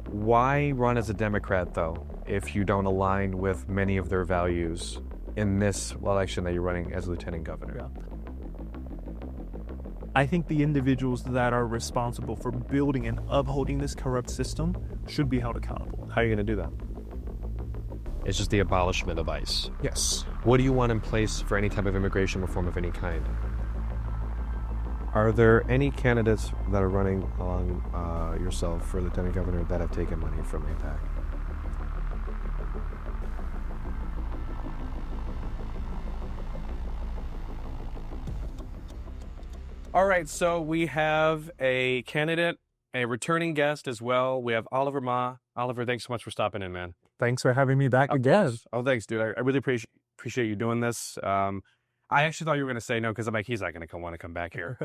Why run as a Democrat, though, if you don't align with many of their values in this election that you're running as lieutenant governor? Yeah. I think the individuals that are responsible for building and upholding this corrupt system should be held accountable. How are you going to do that? It's just the abolishment of ICE. Yes. What do you want in place for any type of immigration reform of any kind? Are there any candidates that are running along yourself for lieutenant governor that have taken money from APAC? All right, so we have a candidate, a returning guest as well. We have Oliver Ma. Oliver, thanks so much for stopping in, man. Thanks for having me back again. Oh, thanks, dude. I really appreciate you doing this. I actually thought you were going to say no because I'm like, he's not going to want to come back here.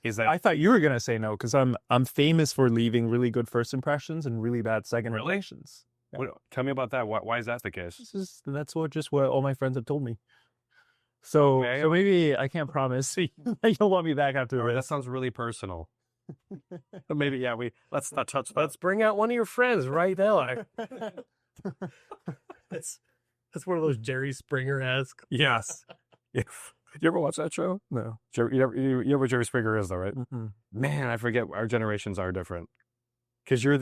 He's like, I thought you were gonna say no because I'm famous for leaving really good first impressions and really bad second Really? impressions. Yeah. tell me about that. Why is that the case? That's what all my friends have told me. So Okay. so maybe I can't promise that you'll want me back after All right, that this. sounds really personal. But maybe, yeah, let's not touch that. Let's bring out one of your friends right now. That's one of those Jerry Springer-esque. Yes. Yeah. You ever watch that show? No. You know what Jerry Springer is, though, right? Mm-mm. Man, I forget. Our generations are different. Because you're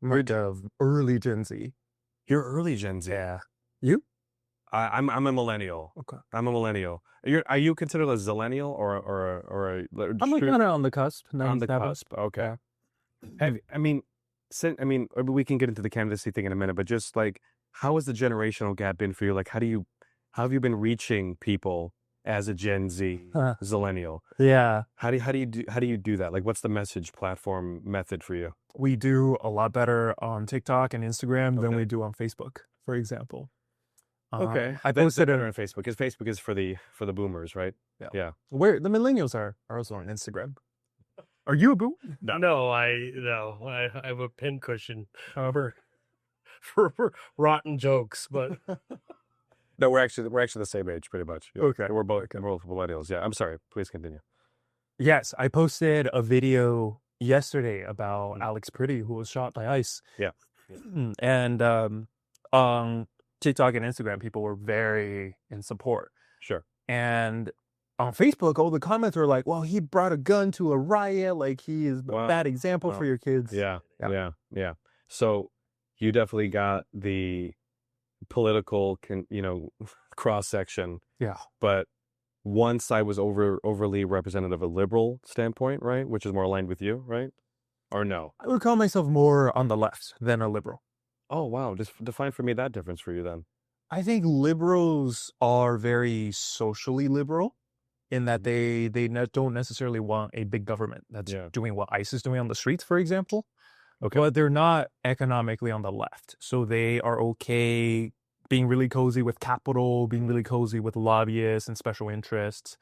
Like early Gen Z. early Gen Z. Yeah. You? I'm a millennial. Okay. I'm a millennial. Are you considered a zillennial or I'm like kind of on the cusp. on the cusp? Okay. We can get into the candidacy thing in a minute, but just like, how has the generational gap been for you? Like, how have you been reaching people as a Gen Z zillennial? Yeah. How do you do that? Like, what's the message platform method for you? We do a lot better on TikTok and Instagram than Okay. we do on Facebook, for example. Okay, I that's posted better a on Facebook because Facebook is for the boomers, right? Yeah. where the millennials are also on Instagram. Are you a boomer? No, I have a pincushion for rotten jokes, but No, we're actually the same age, pretty much. Yeah. Okay. We're both millennials. Yeah. I'm sorry. Please continue. Yes, I posted a video yesterday about Alex Pretty, who was shot by ICE. Yeah. And on TikTok and Instagram, people were very in support. Sure. And on Facebook, all the comments were like, well, he brought a gun to a riot. Like, he is a Wow. bad example Wow. for your kids. Yeah. Yeah. Yeah. So you definitely got the political, cross section. Yeah. But one side was overly representative of a liberal standpoint, right? Which is more aligned with you, right? Or no? I would call myself more on the left than a liberal. Oh, wow. Just define for me that difference for you then. I think liberals are very socially liberal in that they don't necessarily want a big government that's Yeah. doing what ICE is doing on the streets, for example. Okay. But they're not economically on the left. So they are okay being really cozy with capital, being really cozy with lobbyists and special interests,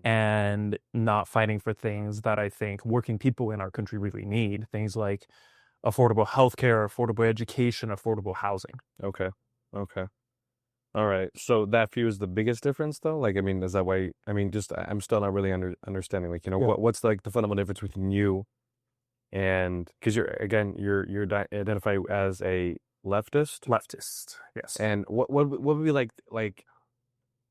and not fighting for things that I think working people in our country really need. Things like affordable healthcare, affordable education, affordable housing. Okay. All right. So that view is the biggest difference, though. Like, is that why? I'm still not really understanding. Like, Yeah. what's like the fundamental difference between you and because you're identify as a leftist. Leftist, yes. And what would be like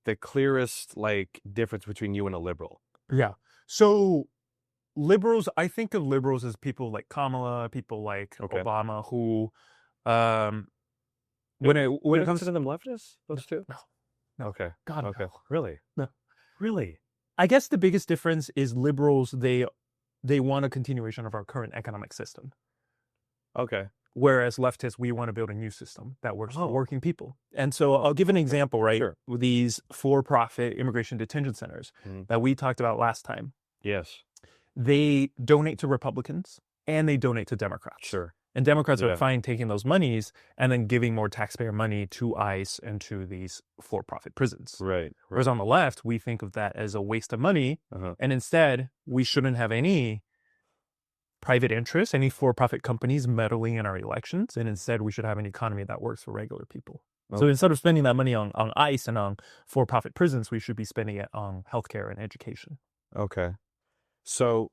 the clearest like difference between you and a liberal? Yeah. So liberals, I think of liberals as people like Kamala, people like Okay. Obama, who, when it comes to them leftists, those two? No. Okay. God, Okay. no. Really? No. Really? I guess the biggest difference is liberals, they want a continuation of our current economic system. Okay. Whereas leftists, we want to build a new system that works Oh. for working people. And so I'll give an example, right? Sure. With these for-profit immigration detention centers Mhm. that we talked about last time, Yes. they donate to Republicans and they donate to Democrats. Sure. And Democrats Yeah. are fine taking those monies and then giving more taxpayer money to ICE and to these for-profit prisons. Right. Whereas on the left, we think of that as a waste of money. Uh-huh. And instead, we shouldn't have any private interests, any for-profit companies meddling in our elections. And instead, we should have an economy that works for regular people. So Okay. instead of spending that money on ICE and on for-profit prisons, we should be spending it on healthcare and education. Okay. So,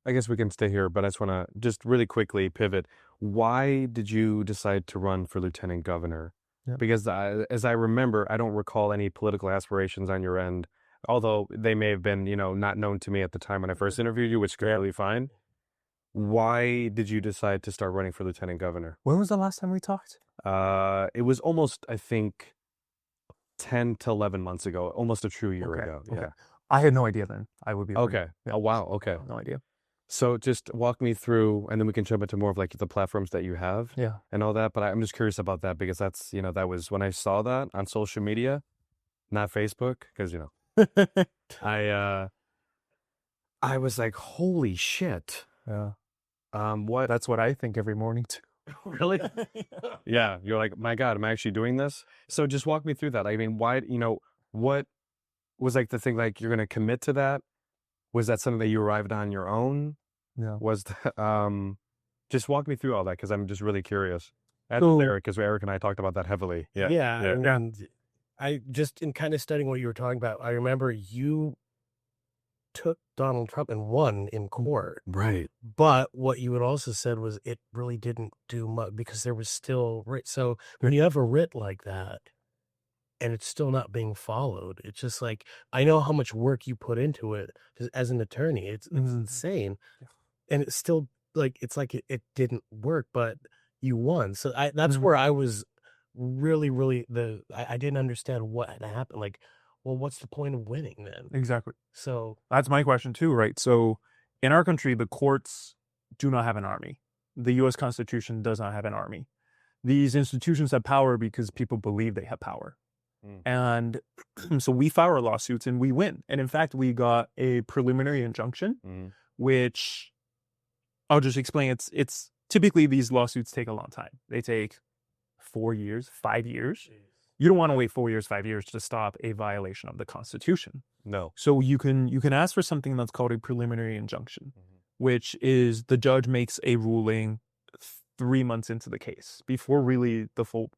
I guess we can stay here, but I just want to just really quickly pivot. Why did you decide to run for lieutenant governor? Yeah. Because as I remember, I don't recall any political aspirations on your end, although they may have been, not known to me at the time when I first interviewed you, which is clearly fine. Why did you decide to start running for lieutenant governor? When was the last time we talked? It was almost, I think, 10 to 11 months ago, almost a true year ago. Okay. Yeah. I had no idea then. I would be Okay. Yeah. Oh, wow. Okay. No idea. So just walk me through, and then we can jump into more of like the platforms that you have Yeah. and all that. But I'm just curious about that because that's, that was when I saw that on social media, not Facebook, because, I was like, holy shit. Yeah. What? That's what I think every morning too. Really? Yeah. You're like, my God, am I actually doing this? So just walk me through that. I mean, why, what was like the thing, like you're going to commit to that? Was that something that you arrived on your own? Yeah. Was that, just walk me through all that because I'm just really curious. That's So- Eric, because Eric and I talked about that heavily. Yeah. And I just in kind of studying what you were talking about, I remember you took Donald Trump and won in court. Right. But what you had also said was it really didn't do much because there was still writ. So when you have a writ like that and it's still not being followed, it's just like, I know how much work you put into it as an attorney. It's insane. Yeah. And it's still like, it's like it didn't work, but you won. So that's where I was really, really, I didn't understand what had happened. Like, well, what's the point of winning then? Exactly. So That's my question too, right? So in our country, the courts do not have an army. The U.S. Constitution does not have an army. These institutions have power because people believe they have power. And so we file our lawsuits and we win. And in fact, we got a preliminary injunction, which I'll just explain. It's typically these lawsuits take a long time. They take 4 years, 5 years. You don't want to wait 4 years, 5 years to stop a violation of the Constitution. No. So you can ask for something that's called a preliminary injunction, which is the judge makes a ruling 3 months into the case before really the full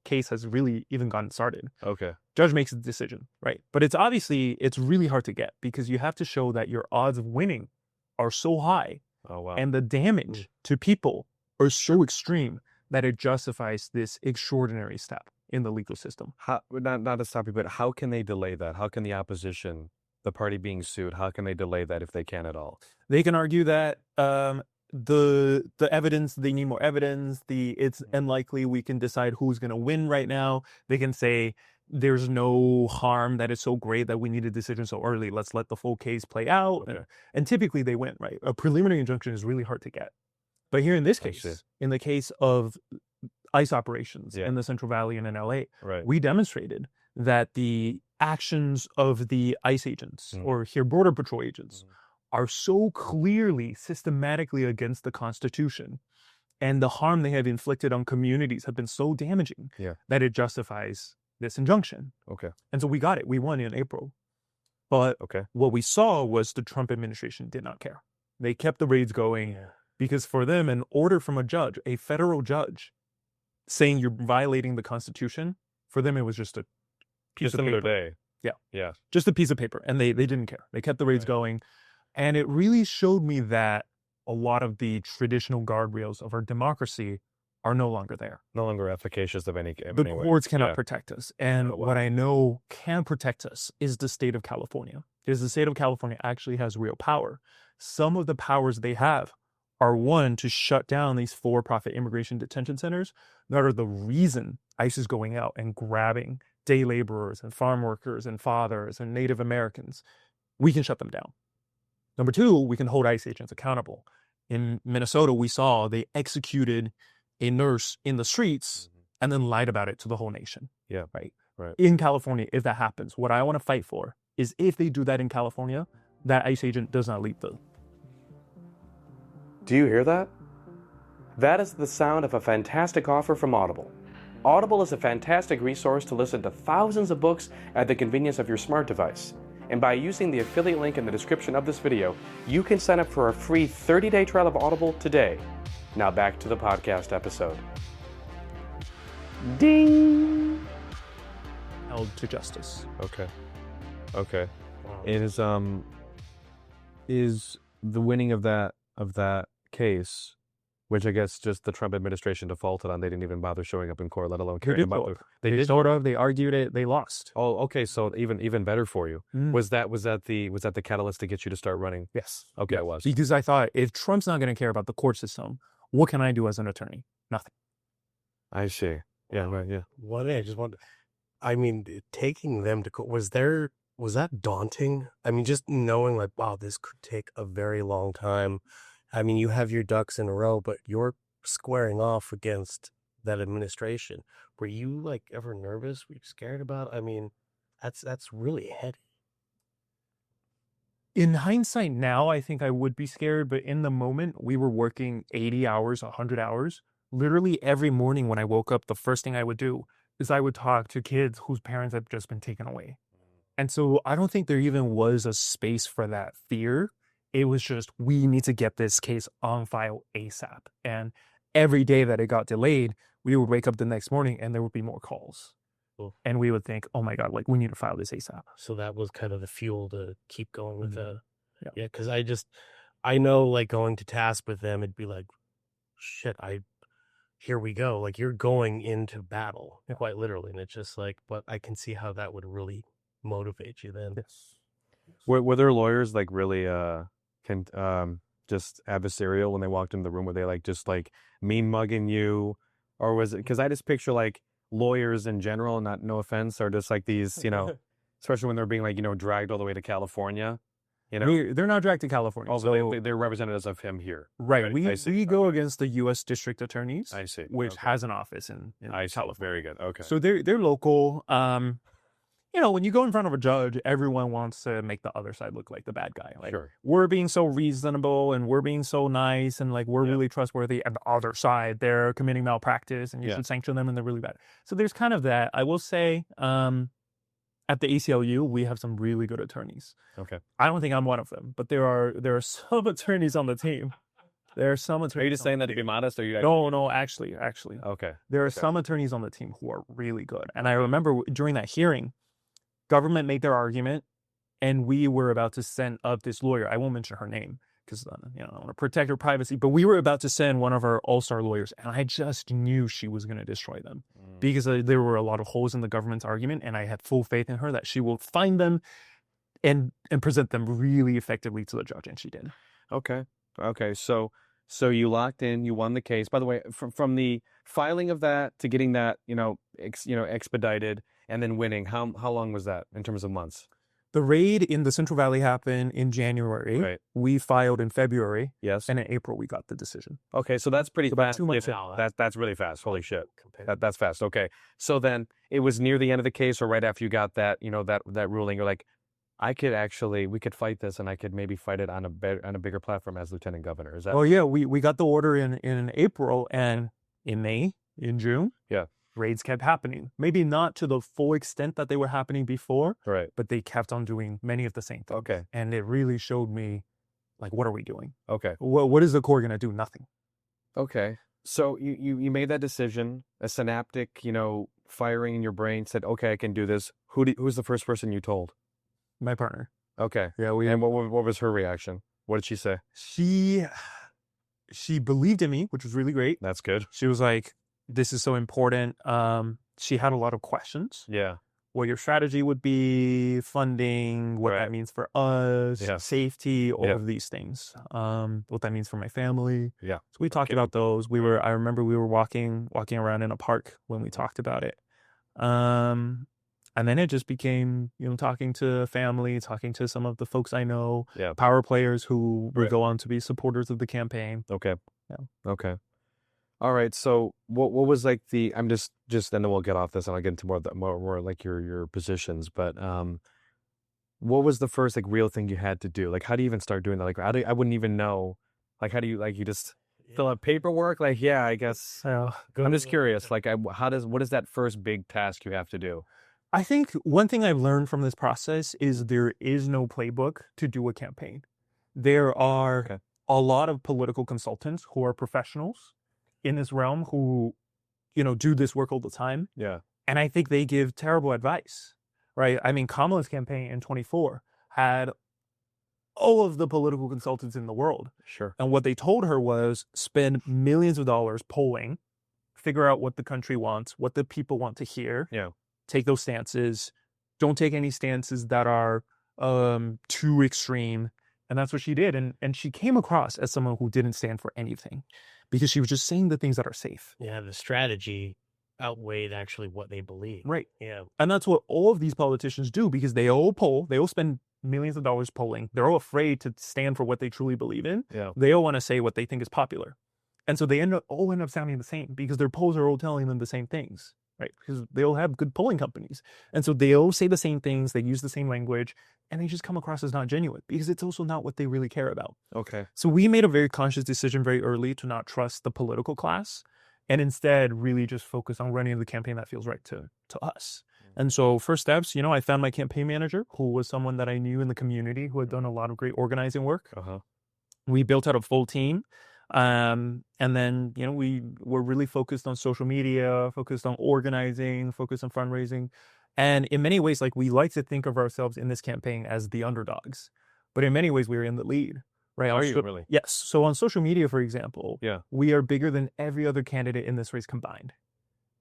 case has really even gotten started. Okay. Judge makes a decision, right? But it's really hard to get because you have to show that your odds of winning are so high. Oh, wow. And the damage to people are so extreme that it justifies this extraordinary step in the legal system. How, not to stop you, but how can they delay that? How can the opposition, the party being sued, how can they delay that if they can at all? They can argue that the evidence, they need more evidence, it's unlikely we can decide who's going to win right now. They can say there's no harm that is so great that we need a decision so early. Let's let the full case play out. Okay. And typically they win, right? A preliminary injunction is really hard to get. But here in this case, in the case of ICE operations in the Central Valley and in LA, we demonstrated that the actions of the ICE agents or here Border Patrol agents are so clearly, systematically against the Constitution, and the harm they have inflicted on communities have been so damaging that it justifies this injunction. Okay. And so we got it. We won in April. But what we saw was the Trump administration did not care. They kept the raids going because for them, an order from a judge, a federal judge, saying you're violating the Constitution, for them it was just a piece of paper. Day. Yeah. Just a piece of paper. And they didn't care. They kept the raids going. And it really showed me that a lot of the traditional guardrails of our democracy are no longer there. No longer efficacious of any The courts cannot protect us. And what I know can protect us is the state of California. Because the state of California actually has real power. Some of the powers they have are, one, to shut down these for-profit immigration detention centers that are the reason ICE is going out and grabbing day laborers and farm workers and fathers and Native Americans. We can shut them down. Number two, we can hold ICE agents accountable. In Minnesota, we saw they executed a nurse in the streets and then lied about it to the whole nation. Yeah. Right. Right. In California, if that happens, what I want to fight for is if they do that in California, that ICE agent does not leave the... Do you hear that? That is the sound of a fantastic offer from Audible. Audible is a fantastic resource to listen to thousands of books at the convenience of your smart device. And by using the affiliate link in the description of this video, you can sign up for a free 30-day trial of Audible today. Now back to the podcast episode. Ding! held to justice. Okay. Wow. Is the winning of that case, which I guess just the Trump administration defaulted on. They didn't even bother showing up in court, let alone caring about. They did sort of. They argued it. They lost. Oh, okay. So even better for you. Mm. Was that the catalyst to get you to start running? Yes. Okay, Yes. it was. Because I thought, if Trump's not going to care about the court system, what can I do as an attorney? Nothing. I see. Yeah, right. Yeah. One day, I just wanted. I mean, taking them to court, was that daunting? I mean, just knowing like, wow, this could take a very long time. I mean, you have your ducks in a row, but you're squaring off against that administration. Were you like ever nervous? Were you scared about? I mean, that's really heady. In hindsight now, I think I would be scared, but in the moment, we were working 80 hours, 100 hours. Literally every morning when I woke up, the first thing I would do is I would talk to kids whose parents had just been taken away. And so I don't think there even was a space for that fear. It was just, we need to get this case on file ASAP. And every day that it got delayed, we would wake up the next morning and there would be more calls. Cool. And we would think, oh my God, like we need to file this ASAP. So that was kind of the fuel to keep going with the, Yeah. yeah. Because I know like going to task with them, it'd be like, shit, here we go. Like you're going into battle, quite literally, and it's just like, but I can see how that would really motivate you then. Yes. Were there lawyers like really just adversarial when they walked into the room? Were they like just like mean mugging you, or was it? Because I just picture like lawyers in general, no offense, are just like these, especially when they're being like dragged all the way to California. They're not dragged to California. Also, So, they're representatives of him here. right. I We go against the U.S. District Attorneys, I see. which Okay. has an office in I see. California. Very good. Okay. So they're local. When you go in front of a judge, everyone wants to make the other side look like the bad guy. Like, sure. we're being so reasonable and we're being so nice and like we're really trustworthy. And the other side, they're committing malpractice and you should sanction them and they're really bad. So there's kind of that. I will say, at the ACLU, we have some really good attorneys. Okay. I don't think I'm one of them, but there are some attorneys on the team. There are some attorneys. Are you just saying that to be modest, or you? No, actually. Okay. There are some attorneys on the team who are really good. And I remember during that hearing, government made their argument, and we were about to send up this lawyer. I won't mention her name because I want to protect her privacy. But we were about to send one of our all-star lawyers, and I just knew she was going to destroy them because there were a lot of holes in the government's argument, and I had full faith in her that she will find them and present them really effectively to the judge, and she did. Okay. So you locked in, you won the case. By the way, from the filing of that to getting that expedited and then winning, how long was that in terms of months? The raid in the Central Valley happened in January. Right. We filed in February. Yes. And in April, we got the decision. Okay, so that's pretty about fast. 2 months. That's really fast. Holy shit. That's fast. Okay. So then it was near the end of the case, or right after you got that, that ruling, you're like, we could fight this, and I could maybe fight it on a bigger platform as lieutenant governor. Is that? Oh yeah, we got the order in April, and in May, in June, raids kept happening. Maybe not to the full extent that they were happening before, right? But they kept on doing many of the same things. Okay. And it really showed me, like, what are we doing? Okay. What is the Corps gonna do? Nothing. Okay. So you made that decision, a synaptic, firing in your brain said, okay, I can do this. Who's the first person you told? My partner. Okay. Yeah. And what was her reaction? What did she say? She believed in me, which was really great. That's good. She was like, this is so important. She had a lot of questions. Yeah. What your strategy would be, funding, what that means for us, safety, all of these things. What that means for my family. Yeah. So we talked about those. I remember we were walking around in a park when we talked about it. And then it just became, talking to family, talking to some of the folks I know, power players who would go on to be supporters of the campaign. Okay. Yeah. Okay. All right. So what was like I'm just and then we'll get off this and I'll get into more like your positions. But what was the first like real thing you had to do? Like, how do you even start doing that? Like, I wouldn't even know. Like, how do you you just fill out paperwork? Like, yeah, I guess. I'm just curious. Like, what is that first big task you have to do? I think one thing I've learned from this process is there is no playbook to do a campaign. There are a lot of political consultants who are professionals in this realm who, do this work all the time. Yeah. And I think they give terrible advice, right? I mean, Kamala's campaign in 24 had all of the political consultants in the world. Sure. And what they told her was spend millions of dollars polling, figure out what the country wants, what the people want to hear. Yeah. Take those stances. Don't take any stances that are too extreme. And that's what she did. And she came across as someone who didn't stand for anything because she was just saying the things that are safe. Yeah, the strategy outweighed actually what they believe. Right. Yeah. And that's what all of these politicians do because they all poll, they all spend millions of dollars polling. They're all afraid to stand for what they truly believe in. Yeah. They all want to say what they think is popular. And so they all end up sounding the same because their polls are all telling them the same things, right? Because they all have good polling companies. And so they all say the same things, they use the same language, and they just come across as not genuine because it's also not what they really care about. Okay. So we made a very conscious decision very early to not trust the political class and instead really just focus on running the campaign that feels right to us. And so first steps, I found my campaign manager, who was someone that I knew in the community who had done a lot of great organizing work. Uh-huh. We built out a full team. And then, we were really focused on social media, focused on organizing, focused on fundraising. And in many ways, we like to think of ourselves in this campaign as the underdogs. But in many ways, we were in the lead, right? Are you really? Yes. So on social media, for example, Yeah. we are bigger than every other candidate in this race combined.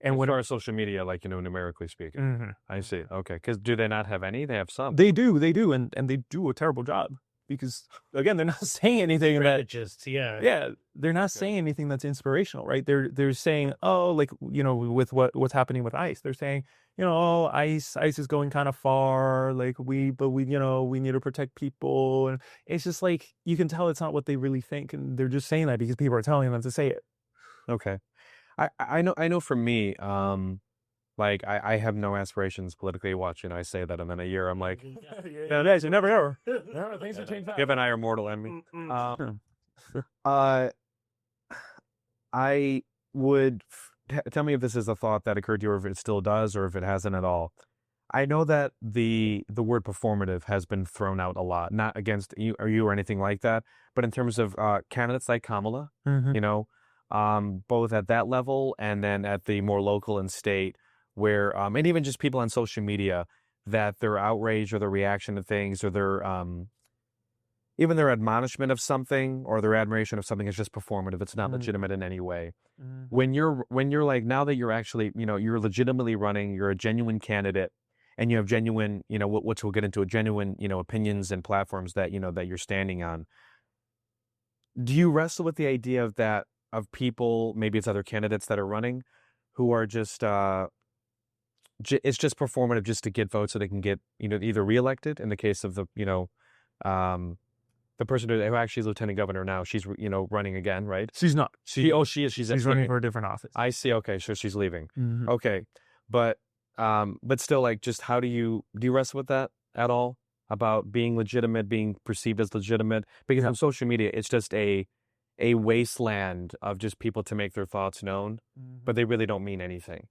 And what are social media, numerically speaking? Mm-hmm. I see. Okay. Because do they not have any? They have some. They do. And they do a terrible job because, again, they're not saying anything about Yeah, they're not saying anything that's inspirational, right? They're saying, with what's happening with ICE, they're saying, ICE is going kind of far, we need to protect people, and it's just you can tell it's not what they really think, and they're just saying that because people are telling them to say it. Okay. I know for me, I have no aspirations politically. I say that, and then a year I'm like, Nowadays, you never ever. Things have changed. Giv and I are mortal enemy. I would tell me if this is a thought that occurred to you, or if it still does, or if it hasn't at all. I know that the word performative has been thrown out a lot, not against you or anything like that, but in terms of candidates like Kamala, both at that level and then at the more local and state, where and even just people on social media, that their outrage or their reaction to things or their even their admonishment of something or their admiration of something is just performative. It's not legitimate in any way. When you're now that you're actually, you're legitimately running, you're a genuine candidate, and you have genuine, which we'll get into, a genuine, opinions and platforms that, that you're standing on. Do you wrestle with the idea of people, maybe it's other candidates that are running, who are just, it's just performative just to get votes so they can get, either reelected in the case of the person who actually is lieutenant governor now, she's, running again, right? She's not. She is. She's running for a different office. I see. Okay. So she's leaving. Mm-hmm. Okay. But still, just how do you wrestle with that at all, about being legitimate, being perceived as legitimate? Because on social media, it's just a wasteland of just people to make their thoughts known, but they really don't mean anything.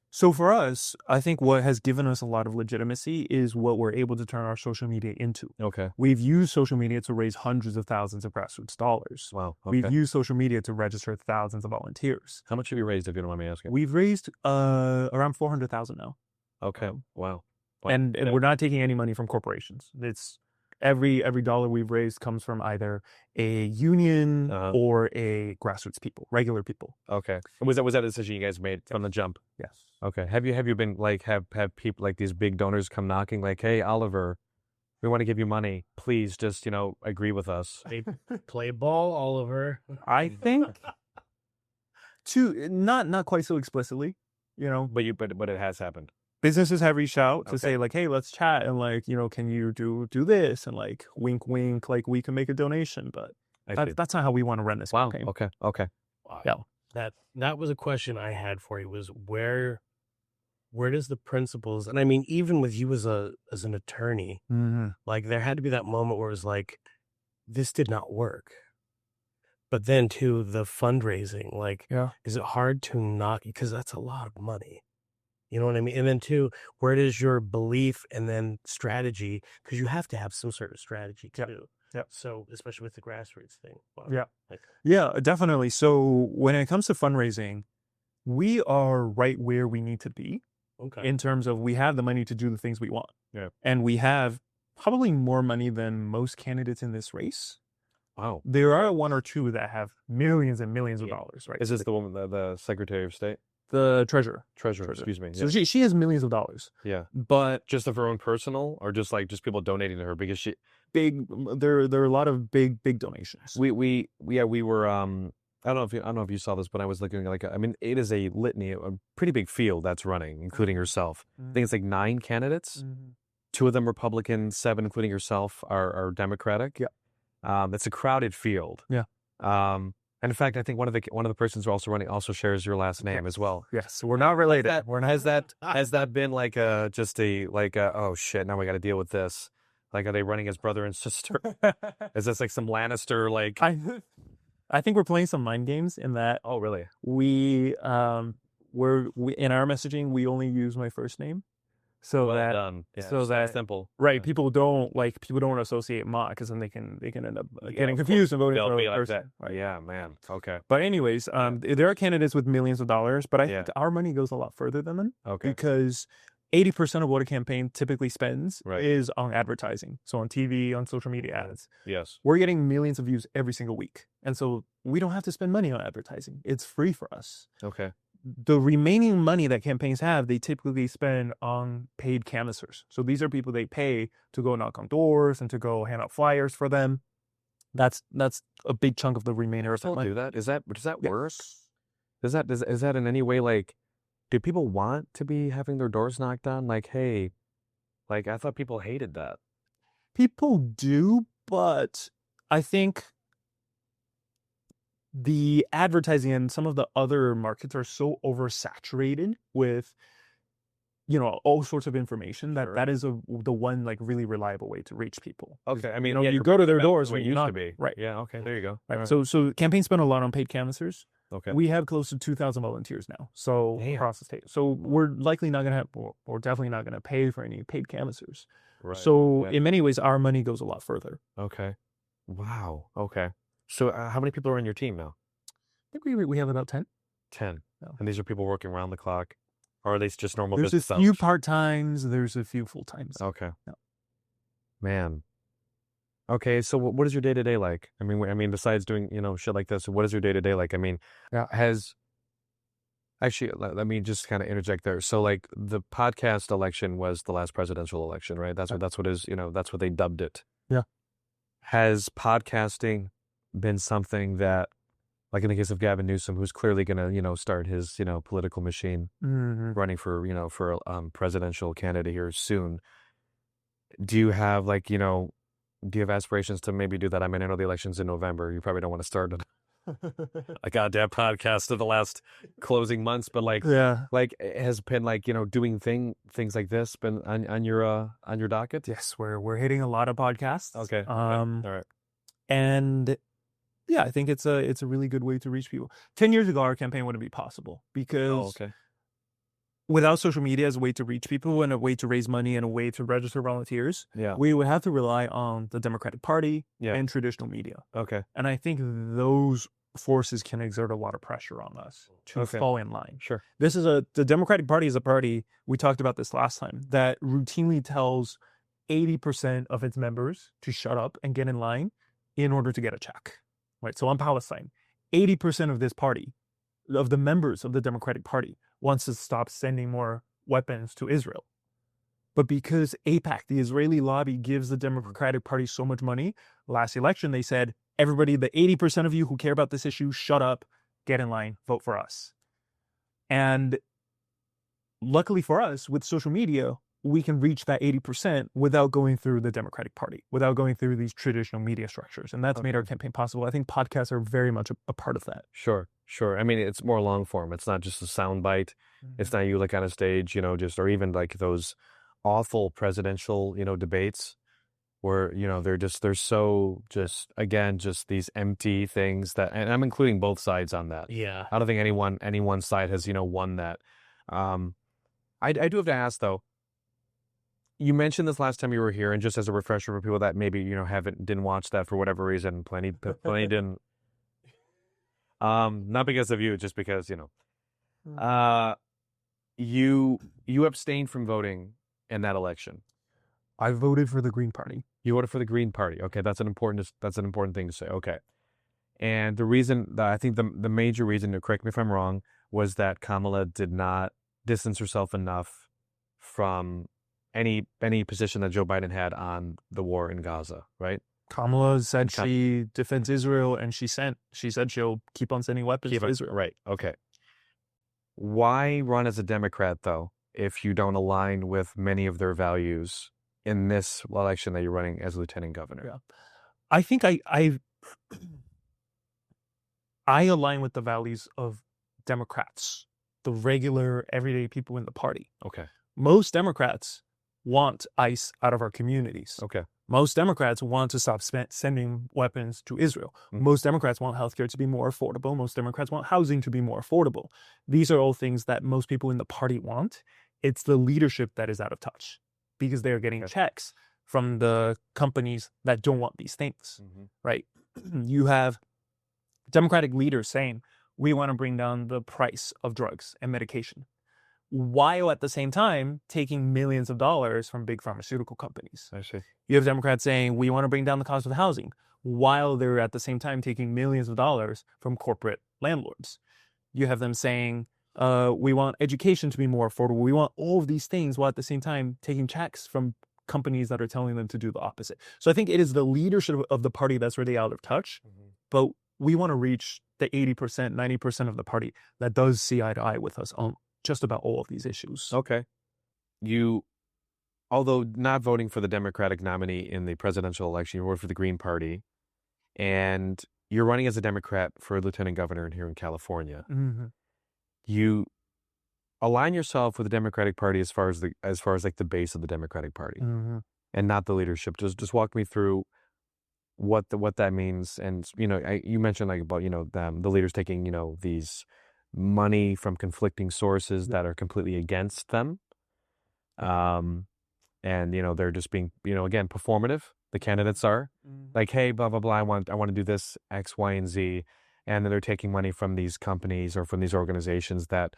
So for us, I think what has given us a lot of legitimacy is what we're able to turn our social media into. Okay. We've used social media to raise hundreds of thousands of grassroots dollars. Wow. Okay. We've used social media to register thousands of volunteers. How much have you raised, if you don't mind me asking? We've raised around 400,000 now. Okay. Wow. And we're not taking any money from corporations. It's every dollar we've raised comes from either a union or a grassroots people, regular people. Okay. And was that a decision you guys made from the jump? Yes. Okay. Have you been have people these big donors come knocking hey, Oliver, we want to give you money. Please just, agree with us. Play ball, Oliver. I think not quite so explicitly, But it has happened. Businesses have reached out to say hey, let's chat, and can you do this, and wink wink, we can make a donation, but that's not how we want to run this campaign. Okay. Wow. Yeah. That was a question I had for you, was where does the principles, and I mean, even with you as an attorney, there had to be that moment where it was this did not work. But then too, the fundraising, is it hard to not, because that's a lot of money. You know what I mean? And then too, where does your belief and then strategy, because you have to have some sort of strategy too. Yeah. So especially with the grassroots thing. Wow. Yeah. Yeah, definitely. So when it comes to fundraising, we are right where we need to be. Okay. In terms of, we have the money to do the things we want. Yeah. And we have probably more money than most candidates in this race. Wow. There are one or two that have millions and millions of dollars, right? Is this the woman, the Secretary of State? The treasurer? Treasurer, excuse me. So Yeah. she has millions of dollars. Yeah. But Just of her own personal, or just people donating to her because she. there are a lot of big donations. We were I don't know if you saw this, but I was looking I mean, it is a litany, a pretty big field that's running, including herself. I think it's like 9 candidates. 2 of them Republican, 7, including yourself, are Democratic. Yeah. It's a crowded field. Yeah. And in fact, I think one of the persons who are also running also shares your last name as well. Yes, we're not related. Has that been like oh shit, now we got to deal with this? Like, are they running as brother and sister? Is this like some Lannister like? I think we're playing some mind games in that. Oh, really? We in our messaging we only use my first name, so Well done. Yeah, so that simple, right? Yeah. People don't associate Ma, because then they can end up getting confused and voting They'll for be a like person. that. Right. Yeah, man. Okay. But anyways, there are candidates with millions of dollars, but I think our money goes a lot further than them. Okay. Because 80% of what a campaign typically spends Right. is on advertising. So on TV, on social media ads. Yes. We're getting millions of views every single week. And so we don't have to spend money on advertising. It's free for us. Okay. The remaining money that campaigns have, they typically spend on paid canvassers. So these are people they pay to go knock on doors and to go hand out flyers for them. That's a big chunk of the remainder of that Still money. do that? Does that Yeah. work? Is that in any way like? Do people want to be having their doors knocked on? Like, hey, like I thought people hated that. People do, but I think the advertising and some of the other markets are so oversaturated with, all sorts of information Sure. that is the one like really reliable way to reach people. Okay, I mean, You go to their doors. What it when used to knock. be, Right? Yeah. Okay, there you go. Right. All right. So campaigns spend a lot on paid canvassers. Okay. We have close to 2,000 volunteers now. So Damn. across the state. So we're likely not going to have, or definitely not going to pay for any paid canvassers. Right. So Yeah. in many ways, our money goes a lot further. Okay. Wow. Okay. So how many people are on your team now? I think we have about 10. 10. No. And these are people working around the clock, or are they just normal There's a business few hours? part-times. There's a few full-times. Okay. No. Man. Okay, so what is your day-to-day like? I mean, besides doing, shit like this, what is your day-to-day like? I mean, actually, let me just kind of interject there. So, like, the podcast election was the last presidential election, right? That's what is, that's what they dubbed it. Yeah. Has podcasting been something that, like in the case of Gavin Newsom, who's clearly going to, start his, political machine running for presidential candidate here soon. Do you have do you have aspirations to maybe do that? I mean, I know the election's in November. You probably don't want to start a goddamn podcast in the last closing months, but has been doing things like this been on your docket? Yes, we're hitting a lot of podcasts. Okay. All right. And yeah, I think it's a really good way to reach people. 10 years ago, our campaign wouldn't be possible because without social media as a way to reach people and a way to raise money and a way to register volunteers, we would have to rely on the Democratic Party and traditional media. Okay. And I think those forces can exert a lot of pressure on us to fall in line. Sure. The Democratic Party is a party, we talked about this last time, that routinely tells 80% of its members to shut up and get in line in order to get a check. Right. So on Palestine, 80% of this party, of the members of the Democratic Party, wants to stop sending more weapons to Israel. But because AIPAC, the Israeli lobby, gives the Democratic Party so much money, last election they said, everybody, the 80% of you who care about this issue, shut up, get in line, vote for us. And luckily for us, with social media, we can reach that 80% without going through the Democratic Party, without going through these traditional media structures. And that's made our campaign possible. I think podcasts are very much a part of that. Sure. I mean, it's more long form. It's not just a sound bite. It's not you on a stage, or even like those awful presidential, debates where, they're so just these empty things that, and I'm including both sides on that. Yeah. I don't think any one side has, won that. I do have to ask though, you mentioned this last time you were here, and just as a refresher for people that maybe, didn't watch that for whatever reason, plenty didn't. Not because of you, just because, you abstained from voting in that election. I voted for the Green Party. You voted for the Green Party. Okay, that's an important thing to say. Okay. And the reason that I think the major reason, to correct me if I'm wrong, was that Kamala did not distance herself enough from any position that Joe Biden had on the war in Gaza, right? Kamala said she defends Israel, and she said she'll keep on sending weapons to Israel. Right. Okay. Why run as a Democrat, though, if you don't align with many of their values in this election that you're running as lieutenant governor? Yeah. I think I align with the values of Democrats, the regular, everyday people in the party. Okay. Most Democrats want ICE out of our communities. Okay. Most Democrats want to stop sending weapons to Israel. Most Democrats want healthcare to be more affordable. Most Democrats want housing to be more affordable. These are all things that most people in the party want. It's the leadership that is out of touch because they're getting checks from the companies that don't want these things, right? You have Democratic leaders saying, we want to bring down the price of drugs and medication, while at the same time taking millions of dollars from big pharmaceutical companies. I see. You have Democrats saying, we want to bring down the cost of housing, while they're at the same time taking millions of dollars from corporate landlords. You have them saying, we want education to be more affordable. We want all of these things, while at the same time taking checks from companies that are telling them to do the opposite. So I think it is the leadership of the party that's really out of touch, but we want to reach the 80%, 90% of the party that does see eye to eye with us on just about all of these issues. Okay. You, although not voting for the Democratic nominee in the presidential election, you voted for the Green Party, and you're running as a Democrat for lieutenant governor here in California. You align yourself with the Democratic Party as far as like the base of the Democratic Party, and not the leadership. Just walk me through what that means. And you mentioned like about the leaders taking these money from conflicting sources that are completely against them, and they're just being again performative. The candidates are like, hey, blah blah blah, I want to do this X, Y, and Z, and then they're taking money from these companies or from these organizations that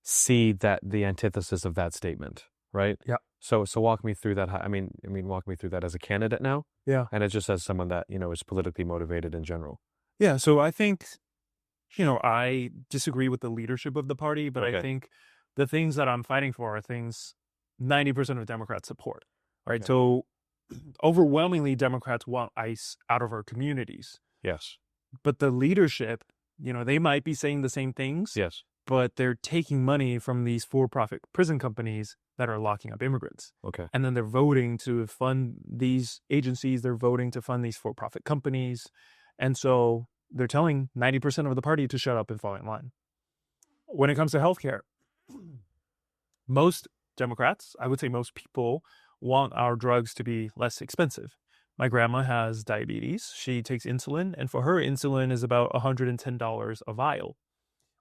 see that the antithesis of that statement, right? Yeah. So walk me through that. I mean, walk me through that as a candidate now. Yeah. And it's just as someone that is politically motivated in general. Yeah. So I think, I disagree with the leadership of the party, but I think the things that I'm fighting for are things 90% of Democrats support. Right. Okay. So overwhelmingly, Democrats want ICE out of our communities. Yes. But the leadership, they might be saying the same things. Yes. But they're taking money from these for-profit prison companies that are locking up immigrants. Okay. And then they're voting to fund these agencies. They're voting to fund these for-profit companies. And so they're telling 90% of the party to shut up and fall in line. When it comes to healthcare, most Democrats, I would say most people, want our drugs to be less expensive. My grandma has diabetes. She takes insulin, and for her, insulin is about $110 a vial.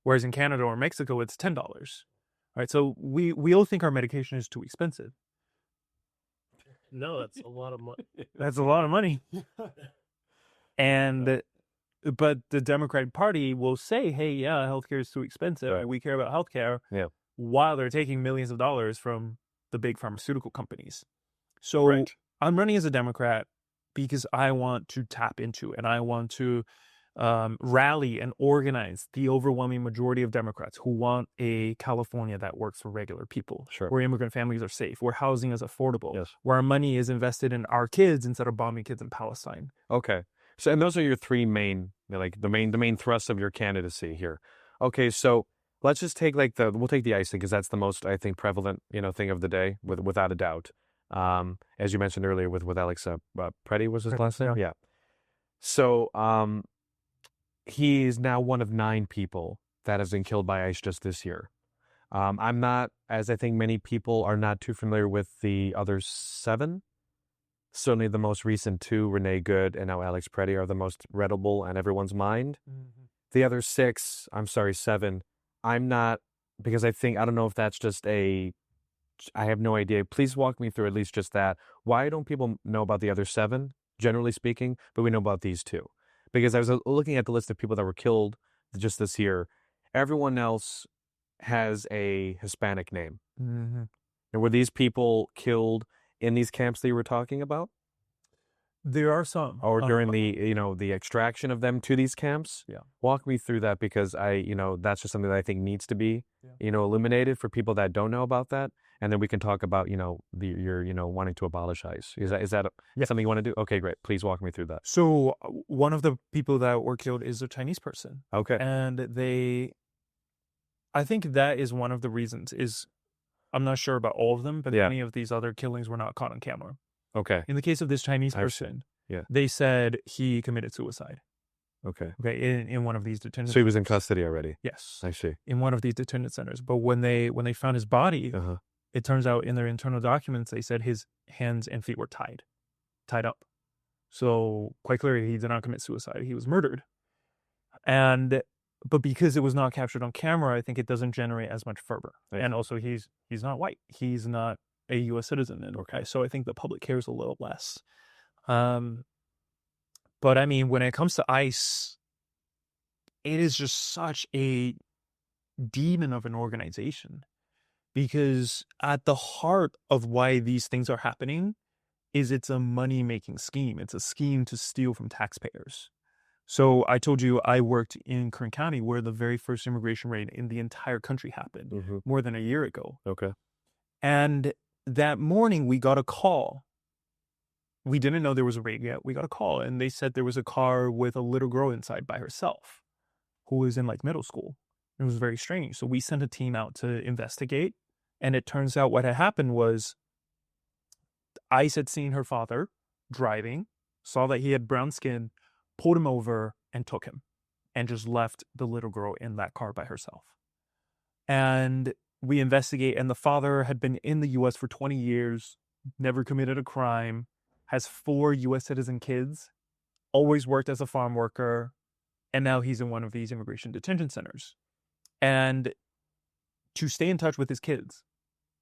Whereas in Canada or Mexico, it's $10. Right? So we all think our medication is too expensive. No, that's a lot of money. That's a lot of money. But the Democratic Party will say, hey, yeah, healthcare is too expensive. Right. We care about healthcare. Yeah. While they're taking millions of dollars from the big pharmaceutical companies. So I'm running as a Democrat because I want to tap into and I want to rally and organize the overwhelming majority of Democrats who want a California that works for regular people, where immigrant families are safe, where housing is affordable, where our money is invested in our kids instead of bombing kids in Palestine. Okay. So, and those are your three main, like the main thrusts of your candidacy here. Okay. So let's just take we'll take the ICE thing because that's the most, I think, prevalent, thing of the day without a doubt. As you mentioned earlier with Alex Preddy was his last name? Yeah. So, he is now one of 9 people that has been killed by ICE just this year. I'm not, as I think many people are not too familiar with the other 7. Certainly the most recent 2, Renee Good and now Alex Preddy, are the most readable on everyone's mind. The other 7, I'm not, because I don't know if that's just I have no idea. Please walk me through at least just that. Why don't people know about the other 7, generally speaking, but we know about these 2? Because I was looking at the list of people that were killed just this year. Everyone else has a Hispanic name. And were these people killed in these camps that you were talking about? There are some. Or during the extraction of them to these camps? Yeah. Walk me through that, because that's just something that I think needs to be, illuminated for people that don't know about that. And then we can talk about, your wanting to abolish ICE. Is that something you want to do? Okay, great. Please walk me through that. So one of the people that were killed is a Chinese person. Okay. And I think that is one of the reasons I'm not sure about all of them, but many of these other killings were not caught on camera. Okay. In the case of this Chinese person, Yeah. they said he committed suicide. Okay. Okay, in one of these detention So he was in custody already? Yes. I see. In one of these detention centers. But when they found his body, it turns out in their internal documents, they said his hands and feet were tied up. So quite clearly, he did not commit suicide. He was murdered. But because it was not captured on camera, I think it doesn't generate as much fervor. And also, he's not white. He's not a U.S. citizen. And so I think the public cares a little less. But I mean, when it comes to ICE, it is just such a demon of an organization, because at the heart of why these things are happening is it's a money-making scheme. It's a scheme to steal from taxpayers. So I told you I worked in Kern County, where the very first immigration raid in the entire country happened more than a year ago. Okay. And that morning we got a call. We didn't know there was a raid yet. We got a call, and they said there was a car with a little girl inside by herself who was in like middle school. It was very strange. So we sent a team out to investigate. And it turns out what had happened was ICE had seen her father driving, saw that he had brown skin, pulled him over and took him, and just left the little girl in that car by herself. And we investigate, and the father had been in the U.S. for 20 years, never committed a crime, has 4 U.S. citizen kids, always worked as a farm worker, and now he's in one of these immigration detention centers. And to stay in touch with his kids,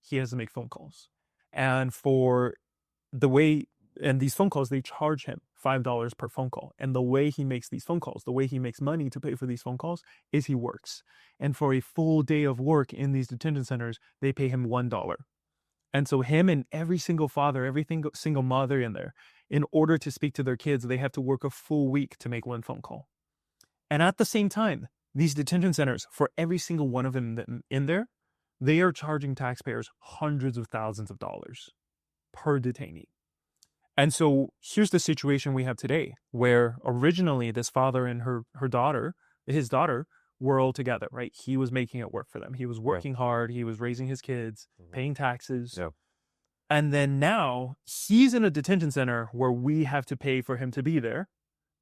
he has to make phone calls. And these phone calls, they charge him $5 per phone call. And the way he makes these phone calls, the way he makes money to pay for these phone calls, is he works. And for a full day of work in these detention centers, they pay him $1. And so him and every single father, every single mother in there, in order to speak to their kids, they have to work a full week to make one phone call. And at the same time, these detention centers, for every single one of them in there, they are charging taxpayers hundreds of thousands of dollars per detainee. And so here's the situation we have today, where originally this father and his daughter, were all together, right? He was making it work for them. He was working hard. He was raising his kids, paying taxes. Yeah. And then now he's in a detention center where we have to pay for him to be there.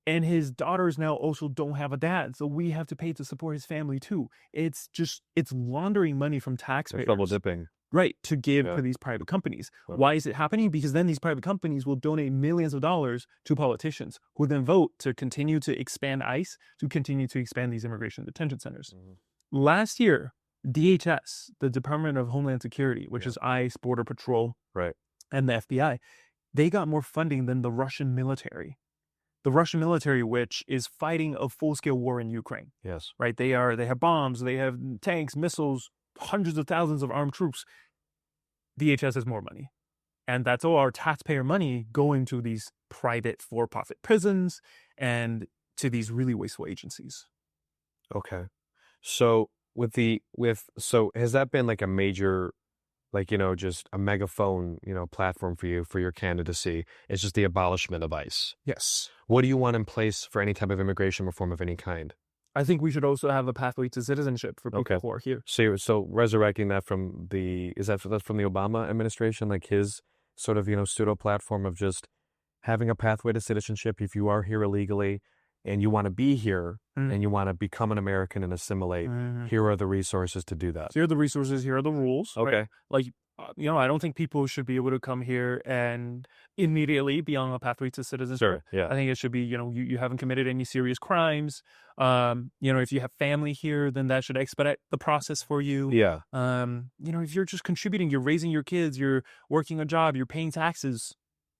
And his daughters now also don't have a dad. So we have to pay to support his family too. It's laundering money from taxpayers. Double dipping. Right, to give to these private companies. Yeah. Why is it happening? Because then these private companies will donate millions of dollars to politicians, who then vote to continue to expand ICE, to continue to expand these immigration detention centers. Last year, DHS, the Department of Homeland Security, which is ICE, Border Patrol, and the FBI, they got more funding than the Russian military. The Russian military, which is fighting a full-scale war in Ukraine. Yes. Right? They have bombs, they have tanks, missiles, hundreds of thousands of armed troops. DHS has more money. And that's all our taxpayer money going to these private for-profit prisons and to these really wasteful agencies. Okay. So so has that been like a major, just a megaphone, platform for you, for your candidacy? It's just the abolishment of ICE. Yes. What do you want in place for any type of immigration reform of any kind? I think we should also have a pathway to citizenship for people who are here. So resurrecting that from that's from the Obama administration, like his sort of, pseudo platform of just having a pathway to citizenship if you are here illegally and you want to be here and you want to become an American and assimilate, here are the resources to do that. So here are the resources, here are the rules. Okay. Right? I don't think people should be able to come here and immediately be on a pathway to citizenship. Sure, yeah. I think it should be, you haven't committed any serious crimes. If you have family here, then that should expedite the process for you. Yeah. If you're just contributing, you're raising your kids, you're working a job, you're paying taxes,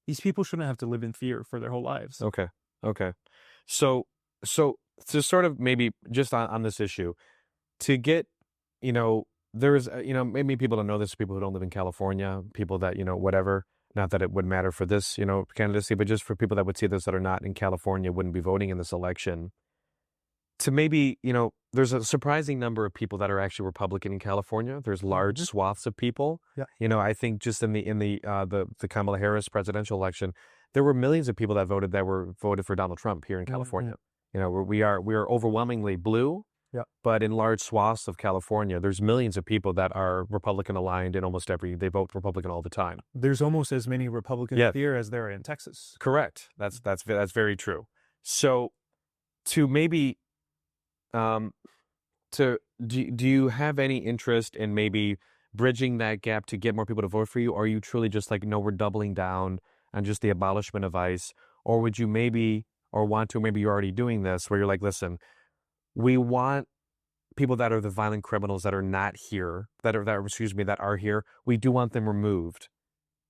these people shouldn't have to live in fear for their whole lives. Okay. So to sort of maybe just on this issue, to get, there is, maybe people don't know this, people who don't live in California, people that, whatever, not that it would matter for this, candidacy, but just for people that would see this that are not in California, wouldn't be voting in this election, to maybe, there's a surprising number of people that are actually Republican in California. There's large swaths of people. Yeah. I think just in the Kamala Harris presidential election, there were millions of people that voted for Donald Trump here in California. We are overwhelmingly blue. Yeah. But in large swaths of California, there's millions of people that are Republican aligned in they vote Republican all the time. There's almost as many Republicans here as there are in Texas. Correct. That's very true. So to maybe, do you have any interest in maybe bridging that gap to get more people to vote for you? Or are you truly just like, no, we're doubling down on just the abolishment of ICE? Or would you maybe you're already doing this where you're like, listen, we want people that are the violent criminals that are not here, that are here. We do want them removed.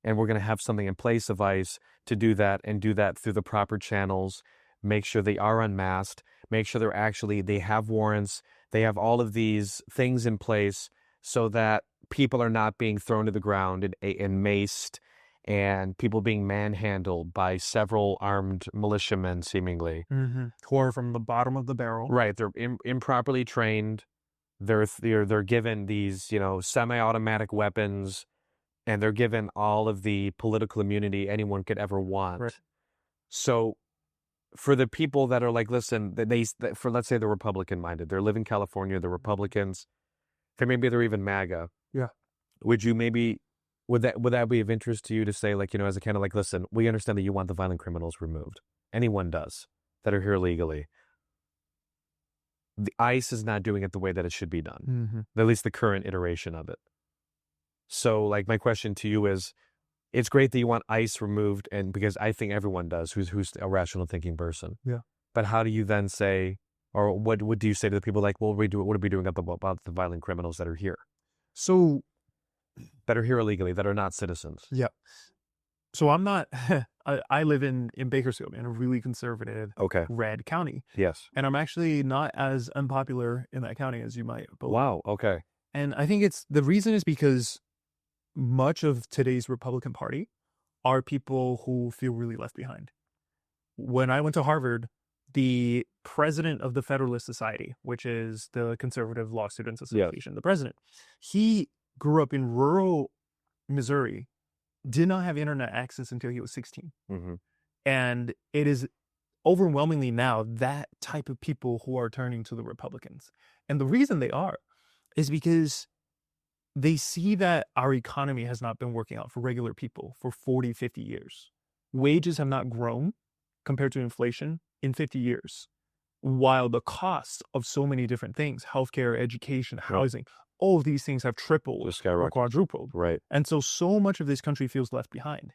And we're going to have something in place of ICE to do that, and do that through the proper channels. Make sure they are unmasked. Make sure they have warrants. They have all of these things in place so that people are not being thrown to the ground and maced, and people being manhandled by several armed militiamen, seemingly. Who are from the bottom of the barrel. Right. They're improperly trained. They're given these, semi-automatic weapons, and they're given all of the political immunity anyone could ever want. Right. So for the people that are like, listen, let's say they're Republican-minded, they live in California, they're Republicans, maybe they're even MAGA. Yeah. Would that be of interest to you to say, like, as a kind of like, listen, we understand that you want the violent criminals removed. Anyone does that are here legally. The ICE is not doing it the way that it should be done. At least the current iteration of it. So, like, my question to you is, it's great that you want ICE removed, and because I think everyone does who's a rational thinking person. Yeah. But how do you then say, or what do you say to the people like, well, what are we doing about the violent criminals that are here? So, that are here illegally, that are not citizens. Yeah. So I'm not, I live in Bakersfield, in a really conservative red county. Yes. And I'm actually not as unpopular in that county as you might believe. Wow. Okay. And I think the reason is because much of today's Republican Party are people who feel really left behind. When I went to Harvard, the president of the Federalist Society, which is the conservative law students association, the president, he grew up in rural Missouri, did not have internet access until he was 16. And it is overwhelmingly now that type of people who are turning to the Republicans. And the reason they are is because they see that our economy has not been working out for regular people for 40, 50 years. Wages have not grown compared to inflation in 50 years, while the cost of so many different things, healthcare, education, housing, all of these things have tripled or quadrupled. Right. And so much of this country feels left behind.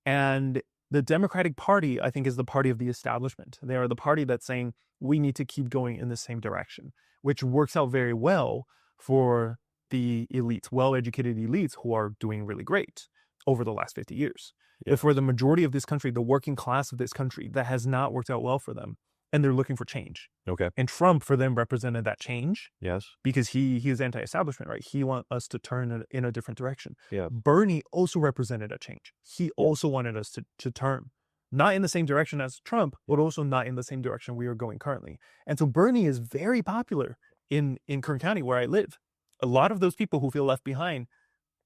And the Democratic Party, I think, is the party of the establishment. They are the party that's saying we need to keep going in the same direction, which works out very well for the elites, well-educated elites who are doing really great over the last 50 years. But for the majority of this country, the working class of this country, that has not worked out well for them. And they're looking for change. Okay. And Trump, for them, represented that change. Yes. Because he is anti-establishment, right? He wants us to turn in a different direction. Yeah. Bernie also represented a change. He also wanted us to turn, not in the same direction as Trump, but also not in the same direction we are going currently. And so Bernie is very popular in Kern County, where I live. A lot of those people who feel left behind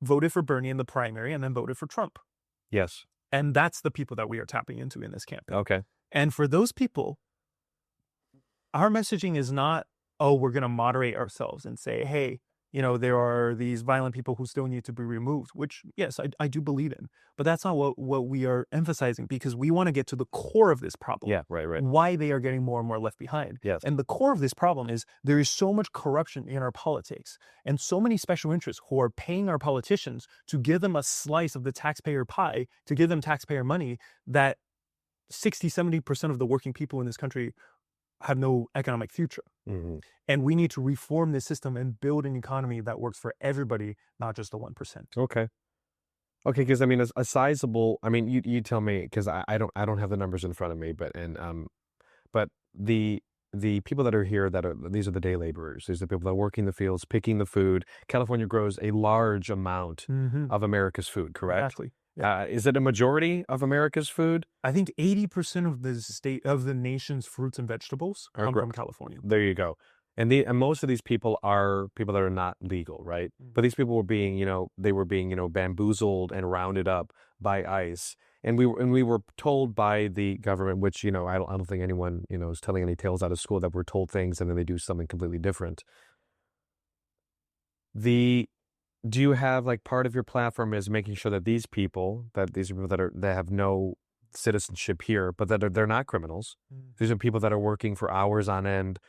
voted for Bernie in the primary and then voted for Trump. Yes. And that's the people that we are tapping into in this campaign. Okay. And for those people, our messaging is not, oh, we're going to moderate ourselves and say, hey, there are these violent people who still need to be removed, which, yes, I do believe in. But that's not what we are emphasizing, because we want to get to the core of this problem. Yeah, right. Why they are getting more and more left behind. Yes. And the core of this problem is there is so much corruption in our politics and so many special interests who are paying our politicians to give them a slice of the taxpayer pie, to give them taxpayer money, that 60, 70% of the working people in this country have no economic future. And we need to reform this system and build an economy that works for everybody, not just the 1%. Okay. Because I mean, a sizable, I mean, you tell me, because I don't have the numbers in front of me, but the people that are here these are the day laborers. These are the people that work in the fields, picking the food. California grows a large amount of America's food, correct? Exactly. Is it a majority of America's food? I think 80% of the nation's fruits and vegetables Are come gro- from California. There you go. And most of these people are people that are not legal, right? But these people were being, they were being, bamboozled and rounded up by ICE. And we were told by the government, which, I don't think anyone, is telling any tales out of school, that we're told things and then they do something completely different. Do you have, like, part of your platform is making sure that these are people that have no citizenship here, but they're not criminals. These are people that are working for hours on end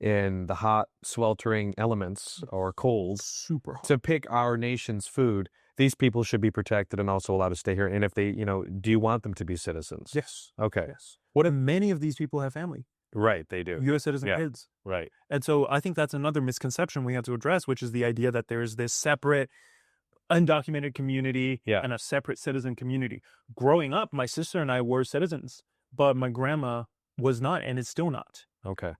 in the hot, sweltering elements or cold Super hot. to pick our nation's food. These people should be protected and also allowed to stay here. And if they, do you want them to be citizens? Yes. Okay. Yes. What if many of these people have family? Right, they do. U.S. citizen Yeah. kids. Right. And so I think that's another misconception we have to address, which is the idea that there's this separate undocumented community and a separate citizen community. Growing up, my sister and I were citizens, but my grandma was not and is still not. Okay.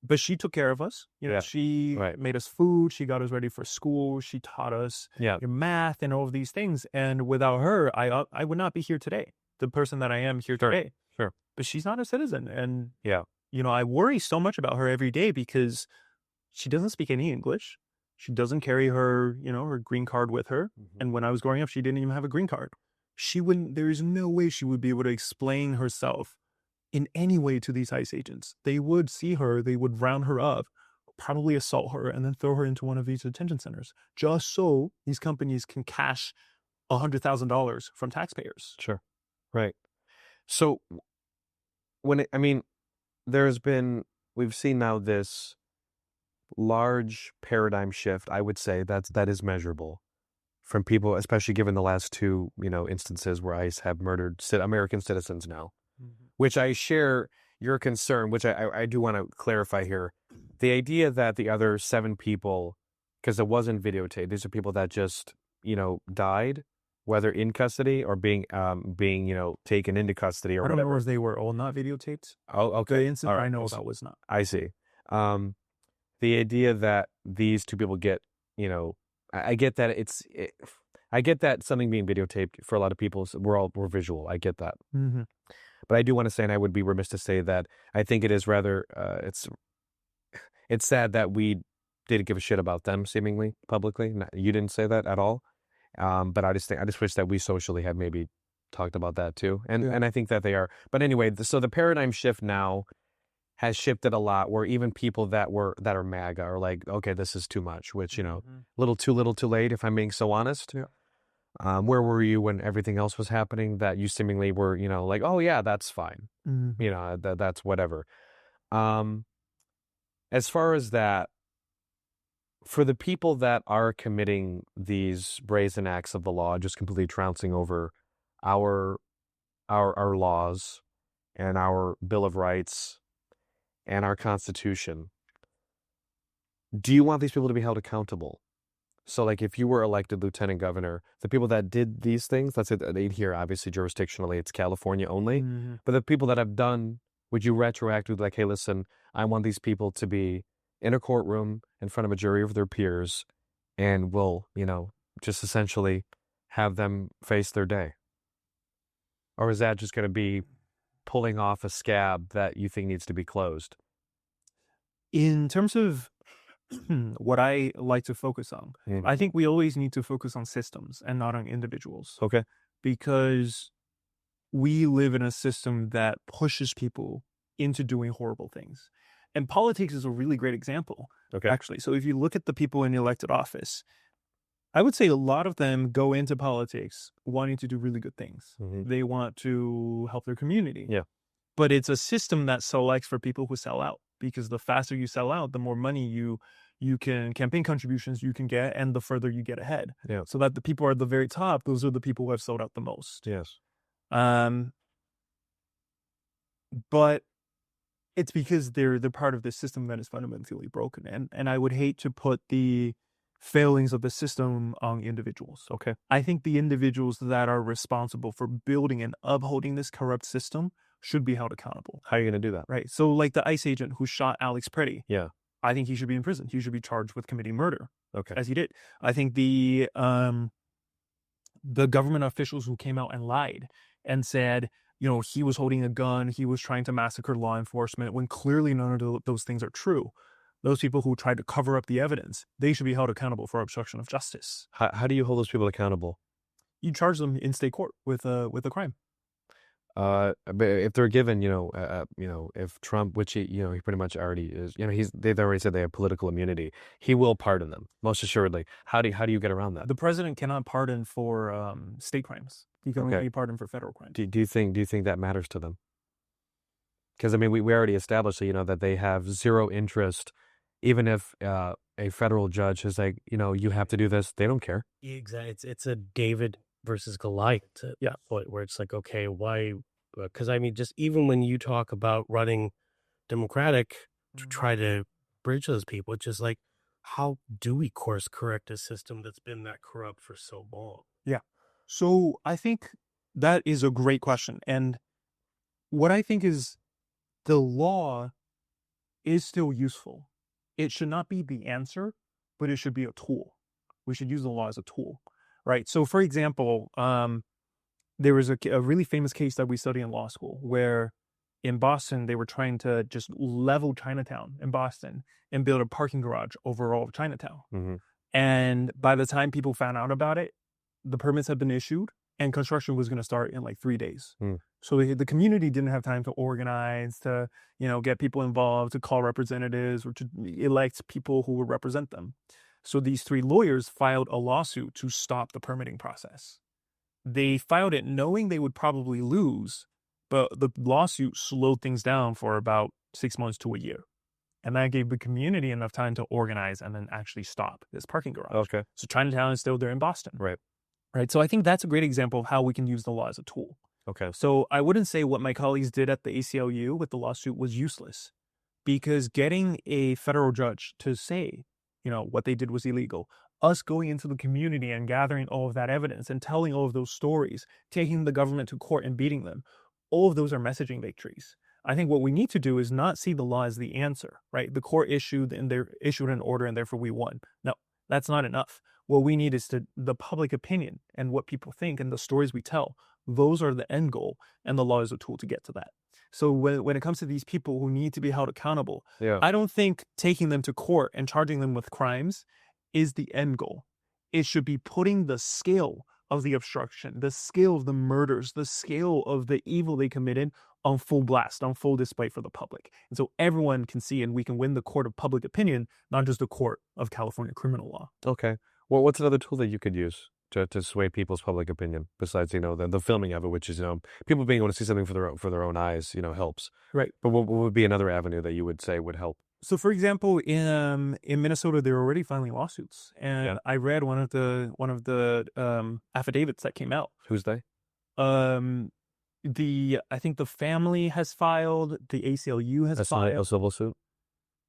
But she took care of us. She made us food. She got us ready for school. She taught us math and all of these things. And without her, I would not be here today, the person that I am here today. Sure. But she's not a citizen. And, I worry so much about her every day because she doesn't speak any English. She doesn't carry her, her green card with her. And when I was growing up, she didn't even have a green card. There is no way she would be able to explain herself in any way to these ICE agents. They would see her, they would round her up, probably assault her, and then throw her into one of these detention centers, just so these companies can cash $100,000 from taxpayers. Sure. Right. So we've seen now this large paradigm shift, I would say, that is measurable from people, especially given the last two, instances where ICE have murdered American citizens now, which I share your concern, which I do want to clarify here. The idea that the other 7 people, because it wasn't videotaped, these are people that just, died, whether in custody or being taken into custody or I don't whatever. know if they were all not videotaped. Oh, okay. The incident Right. I know about was not. I see. The idea that these 2 people get, I get that I get that something being videotaped for a lot of people, we're visual. I get that. Mm-hmm. But I do want to say, and I would be remiss to say that I think it is rather, it's sad that we didn't give a shit about them seemingly publicly. You didn't say that at all. But I just wish that we socially had maybe talked about that too. And I think that they are. But anyway, so the paradigm shift now has shifted a lot, where even people that are MAGA are like, okay, this is too much, which, little too late, if I'm being so honest. Yeah. Where were you when everything else was happening that you seemingly were, like, oh yeah, that's fine. That's whatever. As far as that, for the people that are committing these brazen acts of the law, just completely trouncing over our laws and our Bill of Rights and our Constitution, do you want these people to be held accountable? So, like, if you were elected lieutenant governor, the people that did these things, let's say they here, obviously jurisdictionally, it's California only, but the people that have done, would you retroactively like, hey, listen, I want these people to be in a courtroom in front of a jury of their peers, and we'll, just essentially have them face their day? Or is that just going to be pulling off a scab that you think needs to be closed? In terms of what I like to focus on, I think we always need to focus on systems and not on individuals. Okay. Because we live in a system that pushes people into doing horrible things. And politics is a really great example, actually. So if you look at the people in elected office, I would say a lot of them go into politics wanting to do really good things. They want to help their community. Yeah. But it's a system that selects for people who sell out, because the faster you sell out, the more money you can, campaign contributions you can get, and the further you get ahead. Yeah. So that the people at the very top, those are the people who have sold out the most. Yes. But it's because they're part of this system that is fundamentally broken. And I would hate to put the failings of the system on individuals. Okay. I think the individuals that are responsible for building and upholding this corrupt system should be held accountable. How are you going to do that? Right. So like the ICE agent who shot Alex Pretty. Yeah. I think he should be in prison. He should be charged with committing murder. Okay. As he did. I think the the government officials who came out and lied and said, he was holding a gun, he was trying to massacre law enforcement, when clearly none of those things are true. Those people who tried to cover up the evidence, they should be held accountable for obstruction of justice. How do you hold those people accountable? You charge them in state court with a crime. But if they're given, if Trump, which he pretty much already is, they've already said they have political immunity. He will pardon them, most assuredly. How do you get around that? The president cannot pardon for state crimes. He can only pardon for federal crimes. Do you think that matters to them? Because I mean, we already established, that they have zero interest, even if a federal judge is like, you have to do this, they don't care. Exactly. It's a David versus Goliath point where it's like, okay, why? Because I mean, just even when you talk about running Democratic to try to bridge those people, it's just like, how do we course correct a system that's been that corrupt for so long? Yeah. So I think that is a great question. And what I think is the law is still useful. It should not be the answer, but it should be a tool. We should use the law as a tool, right? So for example, there was a really famous case that we study in law school where in Boston, they were trying to just level Chinatown in Boston and build a parking garage over all of Chinatown. Mm-hmm. And by the time people found out about it, the permits had been issued and construction was going to start in like 3 days. Mm. So the community didn't have time to organize, to, get people involved, to call representatives or to elect people who would represent them. So these 3 lawyers filed a lawsuit to stop the permitting process. They filed it knowing they would probably lose, but the lawsuit slowed things down for about 6 months to a year. And that gave the community enough time to organize and then actually stop this parking garage. Okay. So Chinatown is still there in Boston. Right. Right. So I think that's a great example of how we can use the law as a tool. Okay. So I wouldn't say what my colleagues did at the ACLU with the lawsuit was useless, because getting a federal judge to say, what they did was illegal, us going into the community and gathering all of that evidence and telling all of those stories, taking the government to court and beating them, all of those are messaging victories. I think what we need to do is not see the law as the answer, right? The court issued an order and therefore we won. No, that's not enough. What we need is the public opinion and what people think and the stories we tell. Those are the end goal, and the law is a tool to get to that. So when it comes to these people who need to be held accountable, I don't think taking them to court and charging them with crimes is the end goal. It should be putting the scale of the obstruction, the scale of the murders, the scale of the evil they committed on full blast, on full display for the public. And so everyone can see, and we can win the court of public opinion, not just the court of California criminal law. Okay. Well, what's another tool that you could use to sway people's public opinion besides, the filming of it, which is, people being able to see something for their own eyes, helps. Right. But what would be another avenue that you would say would help? So, for example, in Minnesota, they're already filing lawsuits, and I read one of the affidavits that came out. Who's they? I think the family has filed. The ACLU has filed. That's not a civil suit?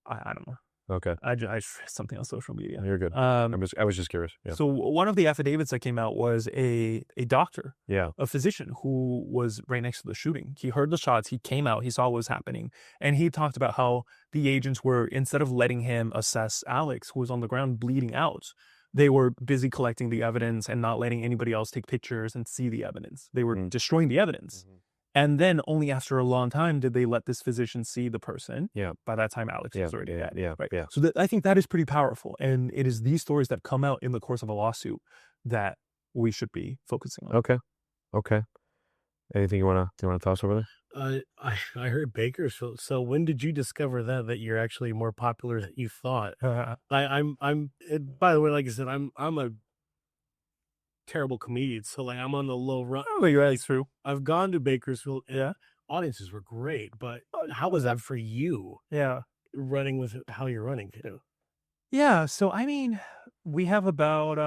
I don't know. Okay. I read something on social media. You're good. I was just curious. Yeah. So one of the affidavits that came out was a doctor, a physician who was right next to the shooting. He heard the shots. He came out. He saw what was happening. And he talked about how the agents were, instead of letting him assess Alex, who was on the ground bleeding out, they were busy collecting the evidence and not letting anybody else take pictures and see the evidence. They were destroying the evidence. Mm-hmm. And then only after a long time did they let this physician see the person. Yeah. By that time, Alex was already dead. Yeah. Right. Yeah. So I think that is pretty powerful. And it is these stories that come out in the course of a lawsuit that we should be focusing on. Okay. Anything you wanna toss over there? I heard Bakersfield. So when did you discover that you're actually more popular than you thought? I'm by the way, like I said, I'm a terrible comedian, so like I'm on the low run. Oh, yeah, that's true. I've gone to Bakersfield. Audiences were great, but how was that for you? Yeah, running with how you're running too. Yeah, so I mean, we have about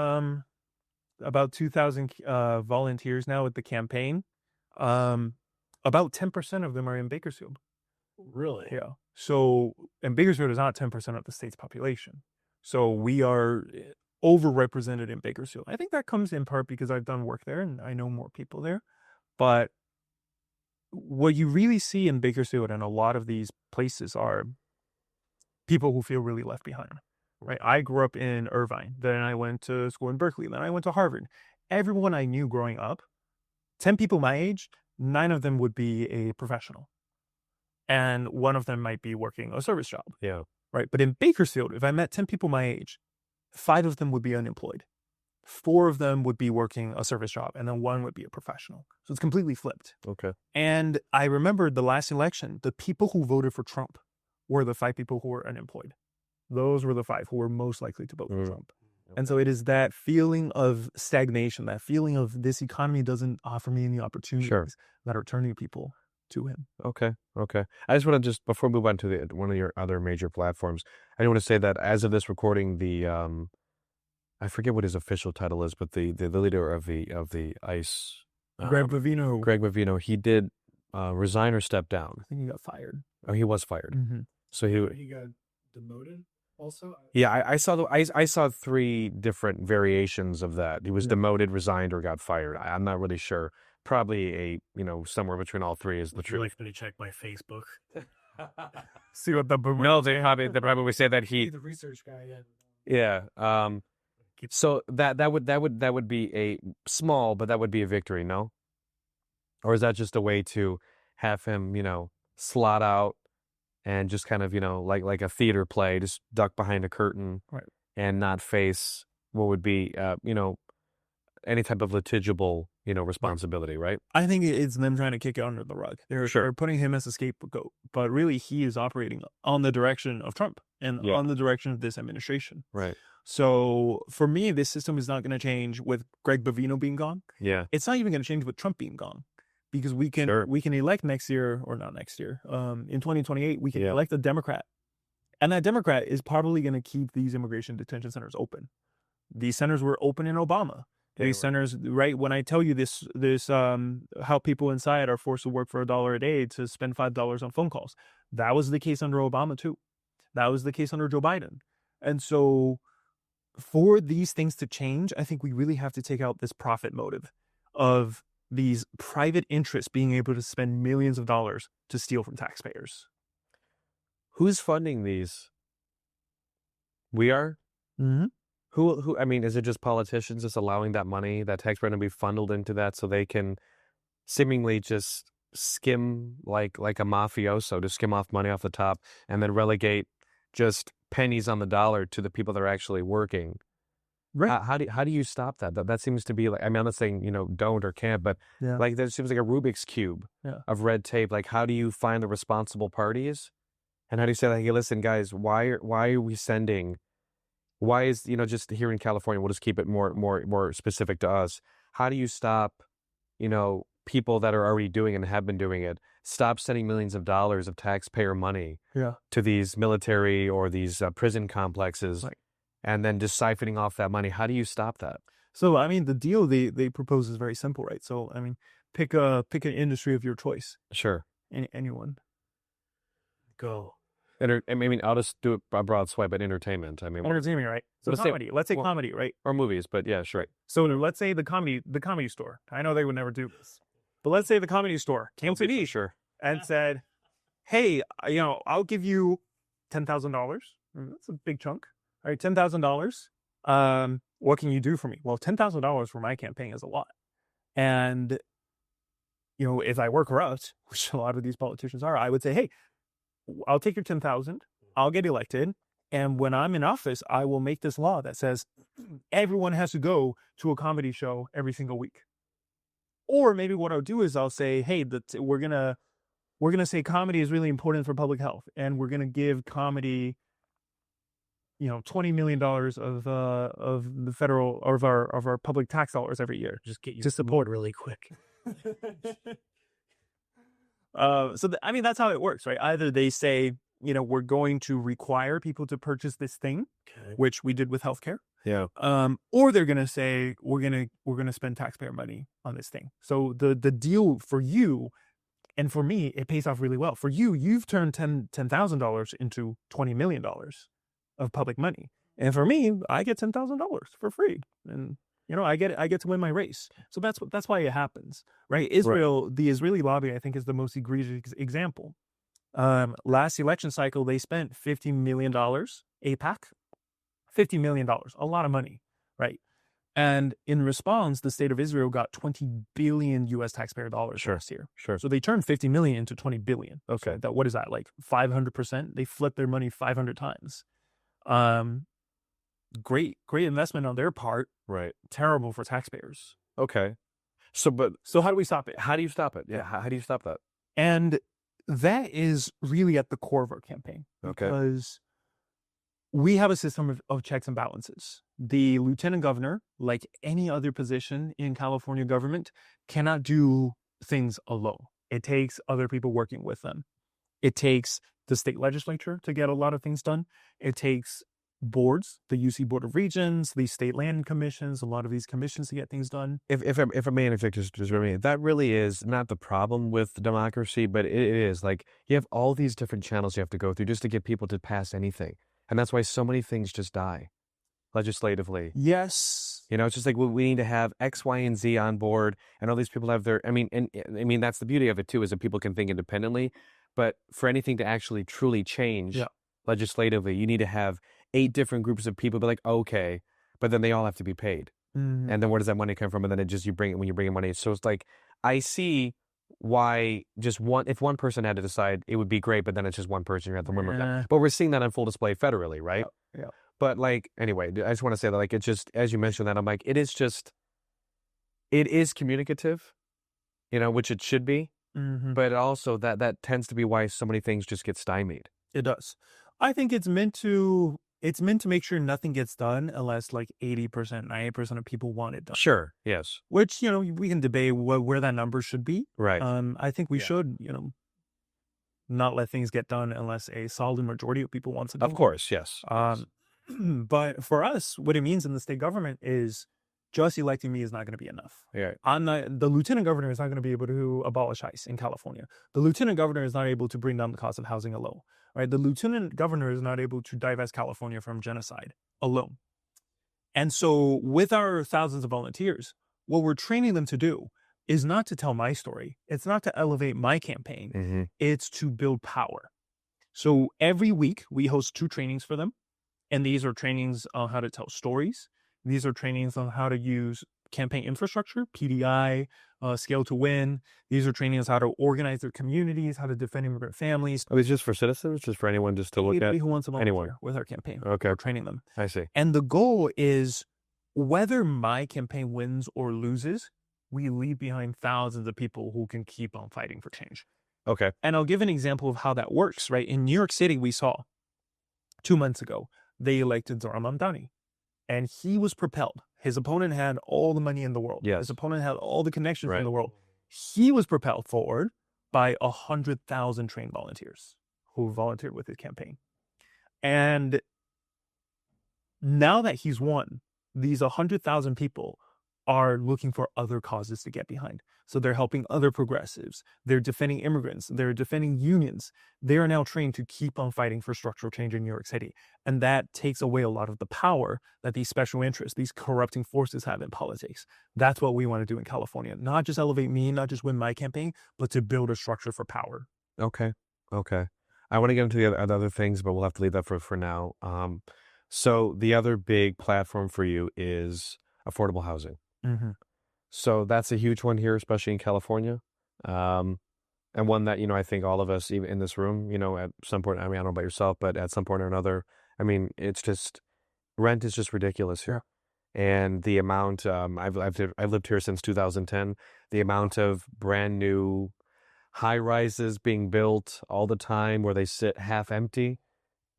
2,000 volunteers now with the campaign. About 10% of them are in Bakersfield. Really? Yeah. So, and Bakersfield is not 10% of the state's population. So we are overrepresented in Bakersfield. I think that comes in part because I've done work there and I know more people there. But what you really see in Bakersfield and a lot of these places are people who feel really left behind, right? I grew up in Irvine, then I went to school in Berkeley, then I went to Harvard. everyone I knew growing up, 10 people my age, 9 of them would be a professional. And 1 of them might be working a service job. Yeah. Right. But in Bakersfield, if I met 10 people my age, 5 of them would be unemployed. 4 of them would be working a service job, and then 1 would be a professional. So it's completely flipped. Okay. And I remember the last election, the people who voted for Trump were the 5 people who were unemployed. Those were the 5 who were most likely to vote for Trump. And so it is that feeling of stagnation, that feeling of this economy doesn't offer me any opportunities that are turning people to him. Okay. I just want to before we move on to one of your other major platforms, I want to say that as of this recording, the I forget what his official title is, but the leader of the ICE, Greg Bavino, he did resign or step down. I think he got fired. Oh, he was fired. Mm-hmm. So he got demoted also? Yeah, I saw 3 different variations of that. He was demoted, resigned, or got fired. I'm not really sure. Probably somewhere between all 3 is the Would you truth. like me to check my Facebook? See what the boomer. No, they probably say that he. The research guy. Yeah. So that would be a small, but that would be a victory, no? Or is that just a way to have him, slot out and just kind of, like a theater play, just duck behind a curtain, right, and not face what would be, any type of litigible, responsibility, right? I think it's them trying to kick it under the rug. They're putting him as a scapegoat, but really he is operating on the direction of Trump and on the direction of this administration. Right. So for me, this system is not going to change with Greg Bavino being gone. Yeah. It's not even going to change with Trump being gone, because we can elect next year, or not next year. In 2028, we can elect a Democrat, and that Democrat is probably going to keep these immigration detention centers open. These centers were open in Obama. These centers, right? When I tell you this, how people inside are forced to work for $1 a day to spend $5 on phone calls. That was the case under Obama too. That was the case under Joe Biden. And so, for these things to change, I think we really have to take out this profit motive of these private interests being able to spend millions of dollars to steal from taxpayers. Who's funding these? We are? Mm-hmm. Who? I mean, is it just politicians just allowing that money, that taxpayer to be funneled into that, so they can seemingly just skim like a mafioso, to skim off money off the top and then relegate just pennies on the dollar to the people that are actually working? Right. How do you stop that? That seems to be like, I mean, I'm not saying, don't or can't, but like that seems like a Rubik's Cube of red tape. Like, how do you find the responsible parties? And how do you say, like, hey, listen, guys, why are we sending? Why is, just here in California, we'll just keep it more specific to us. How do you stop, people that are already doing it and have been doing it, stop sending millions of dollars of taxpayer money to these military or these prison complexes, and then just siphoning off that money? How do you stop that? So, I mean, the deal they propose is very simple, right? So, I mean, pick an industry of your choice. Sure. Anyone. Go. I mean, I'll just do it a broad swipe at entertainment. I mean, entertainment, right? So comedy. Let's say comedy, right? Or movies, but yeah, sure. Right. So let's say the comedy store. I know they would never do this, but let's say the comedy store came to me and said, "Hey, I'll give you $10,000. That's a big chunk. All right, $10,000. What can you do for me?" Well, $10,000 for my campaign is a lot, and if I were corrupt, which a lot of these politicians are, I would say, "Hey, I'll take your 10,000. I'll get elected. And when I'm in office, I will make this law that says everyone has to go to a comedy show every single week." Or maybe what I'll do is I'll say, "Hey, we're gonna say comedy is really important for public health, and we're gonna give comedy, $20 million of the federal of our public tax dollars every year, Just get you to support really quick." I mean, that's how it works, right? Either they say, we're going to require people to purchase this thing, which we did with healthcare. Yeah. Or they're going to say, we're going to spend taxpayer money on this thing. So the deal for you and for me, it pays off really well. For you, you've turned $10,000 into $20 million of public money. And for me, I get $10,000 for free. And I get to win my race. So that's why it happens, right? The Israeli lobby, I think, is the most egregious example. Last election cycle, they spent $50 million, AIPAC, $50 million, a lot of money, right? And in response, the state of Israel got 20 billion US taxpayer dollars last year. Sure. So they turned 50 million into 20 billion. Okay. So what is that, like 500%? They flipped their money 500 times. Great investment on their part. Right. Terrible for taxpayers. Okay. So how do we stop it? how do you stop it? Yeah. How do you stop that? And that is really at the core of our campaign. Okay. Because we have a system of checks and balances. The lieutenant governor, like any other position in California government, cannot do things alone. It takes other people working with them. It takes the state legislature to get a lot of things done. It takes boards, the UC Board of Regents, the state land commissions, a lot of these commissions to get things done. If I may interject, just that really is not the problem with democracy, but it is like you have all these different channels you have to go through just to get people to pass anything. And that's why so many things just die legislatively. Yes. You know, it's just like we need to have X, Y, and Z on board, and all these people have their. I mean, that's the beauty of it too, is that people can think independently. But for anything to actually truly change legislatively, you need to have 8 different groups of people be like, okay, but then they all have to be paid, and then where does that money come from? And then when you bring in money. So it's like I see why if one person had to decide, it would be great, but then it's just one person you have to limit that. But we're seeing that on full display federally, right? Yeah. But like, anyway, I just want to say that, like, it's just, as you mentioned that, I'm like, it is communicative, you know, which it should be, but also that tends to be why so many things just get stymied. It does. I think it's meant to make sure nothing gets done unless like 80%, 90% of people want it done. Sure. Yes. Which, you know, we can debate where that number should be. Right. I think we should, you know, not let things get done unless a solid majority of people wants it done. Of course. Yes. But for us, what it means in the state government is just electing me is not going to be enough. Yeah. The lieutenant governor is not going to be able to abolish ICE in California. The lieutenant governor is not able to bring down the cost of housing alone. Right? The lieutenant governor is not able to divest California from genocide alone. And so with our thousands of volunteers, what we're training them to do is not to tell my story. It's not to elevate my campaign. It's to build power. So every week we host 2 trainings for them. And these are trainings on how to tell stories. These are trainings on how to use campaign infrastructure, PDI, Scale to Win. These are trainings on how to organize their communities, how to defend immigrant families. Oh, it's just for citizens, just for anyone just to look Anybody at? who wants to volunteer anyone with our campaign. Okay. We're training them. I see. And the goal is, whether my campaign wins or loses, we leave behind thousands of people who can keep on fighting for change. Okay. And I'll give an example of how that works, right? In New York City, we saw 2 months ago, they elected Zohran Mamdani. And he was propelled. His opponent had all the money in the world. Yes. His opponent had all the connections Right. in the world. He was propelled forward by 100,000 trained volunteers who volunteered with his campaign. And now that he's won, these 100,000 people are looking for other causes to get behind. So they're helping other progressives. They're defending immigrants. They're defending unions. They are now trained to keep on fighting for structural change in New York City. And that takes away a lot of the power that these special interests, these corrupting forces have in politics. That's what we want to do in California. Not just elevate me, not just win my campaign, but to build a structure for power. Okay. I want to get into the other things, but we'll have to leave that for now. So the other big platform for you is affordable housing. So that's a huge one here, especially in California. And one that, you know, I think all of us, even in this room, you know, at some point, I mean, I don't know about yourself, but at some point or another, I mean, it's just, rent is just ridiculous here. And the amount, I've lived here since 2010, the amount of brand new high rises being built all the time where they sit half empty,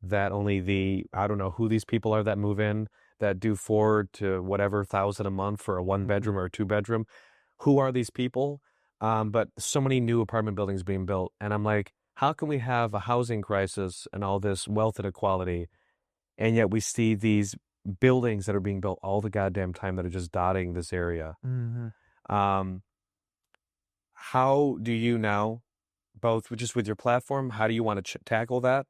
that only I don't know who these people are that move in, that do 4 to whatever thousand a month for a 1-bedroom or a 2-bedroom. Who are these people? But so many new apartment buildings being built. And I'm like, how can we have a housing crisis and all this wealth inequality, and yet we see these buildings that are being built all the goddamn time that are just dotting this area? How do you now, both just with your platform, how do you want to tackle that?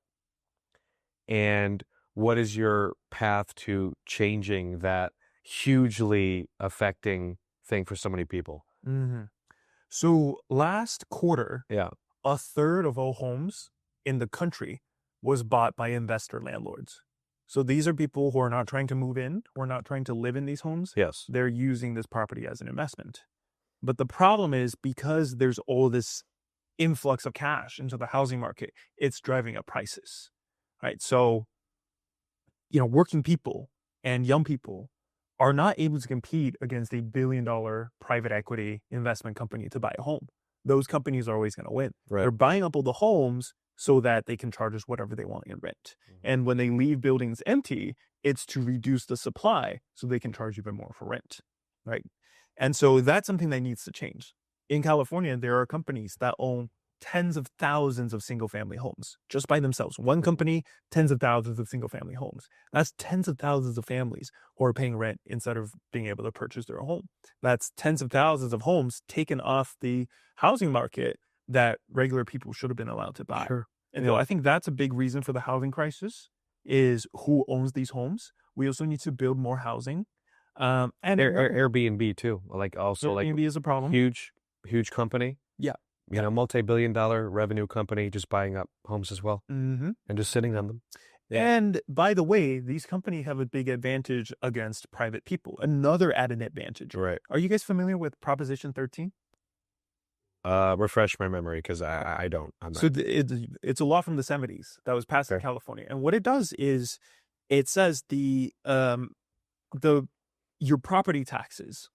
And what is your path to changing that hugely affecting thing for so many people? So last quarter, Yeah. a third of all homes in the country was bought by investor landlords. So these are people who are not trying to move in, who are not trying to live in these homes. Yes. They're using this property as an investment. But the problem is, because there's all this influx of cash into the housing market, it's driving up prices, right? So, working people and young people are not able to compete against a $1 billion private equity investment company to buy a home. Those companies are always going to win. Right. They're buying up all the homes so that they can charge us whatever they want in rent. And when they leave buildings empty, it's to reduce the supply so they can charge even more for rent, right? And so that's something that needs to change. In California, there are companies that own tens of thousands of single-family homes just by themselves. One company, tens of thousands of single-family homes. That's tens of thousands of families who are paying rent instead of being able to purchase their home. That's tens of thousands of homes taken off the housing market that regular people should have been allowed to buy. Sure. And so I think that's a big reason for the housing crisis, is who owns these homes. We also need to build more housing. And Airbnb too, like also like Airbnb is a problem. huge company. Yeah. Multi-billion-dollar revenue company just buying up homes as well Mm-hmm. and just sitting on them. Yeah. And by the way, these companies have a big advantage against private people. Another added advantage. Right. Are you guys familiar with Proposition 13? Refresh my memory because I don't. I'm not. So it's a law from the 70s that was passed in Okay. California. And what it does is it says your property taxes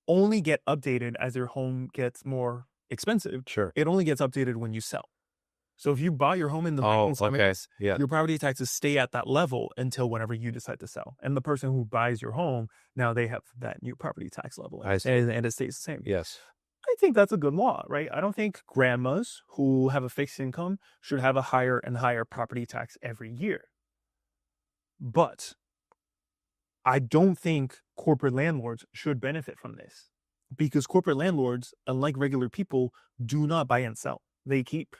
only get updated as your home gets more expensive. Sure. It only gets updated when you sell. So if you bought your home in the Oh, 1970s, okay. Yeah. your property taxes stay at that level until whenever you decide to sell. And the person who buys your home, now they have that new property tax level. I see. And it stays the same. Yes. I think that's a good law, right? I don't think grandmas who have a fixed income should have a higher and higher property tax every year. But I don't think corporate landlords should benefit from this, because corporate landlords, unlike regular people, do not buy and sell. They keep,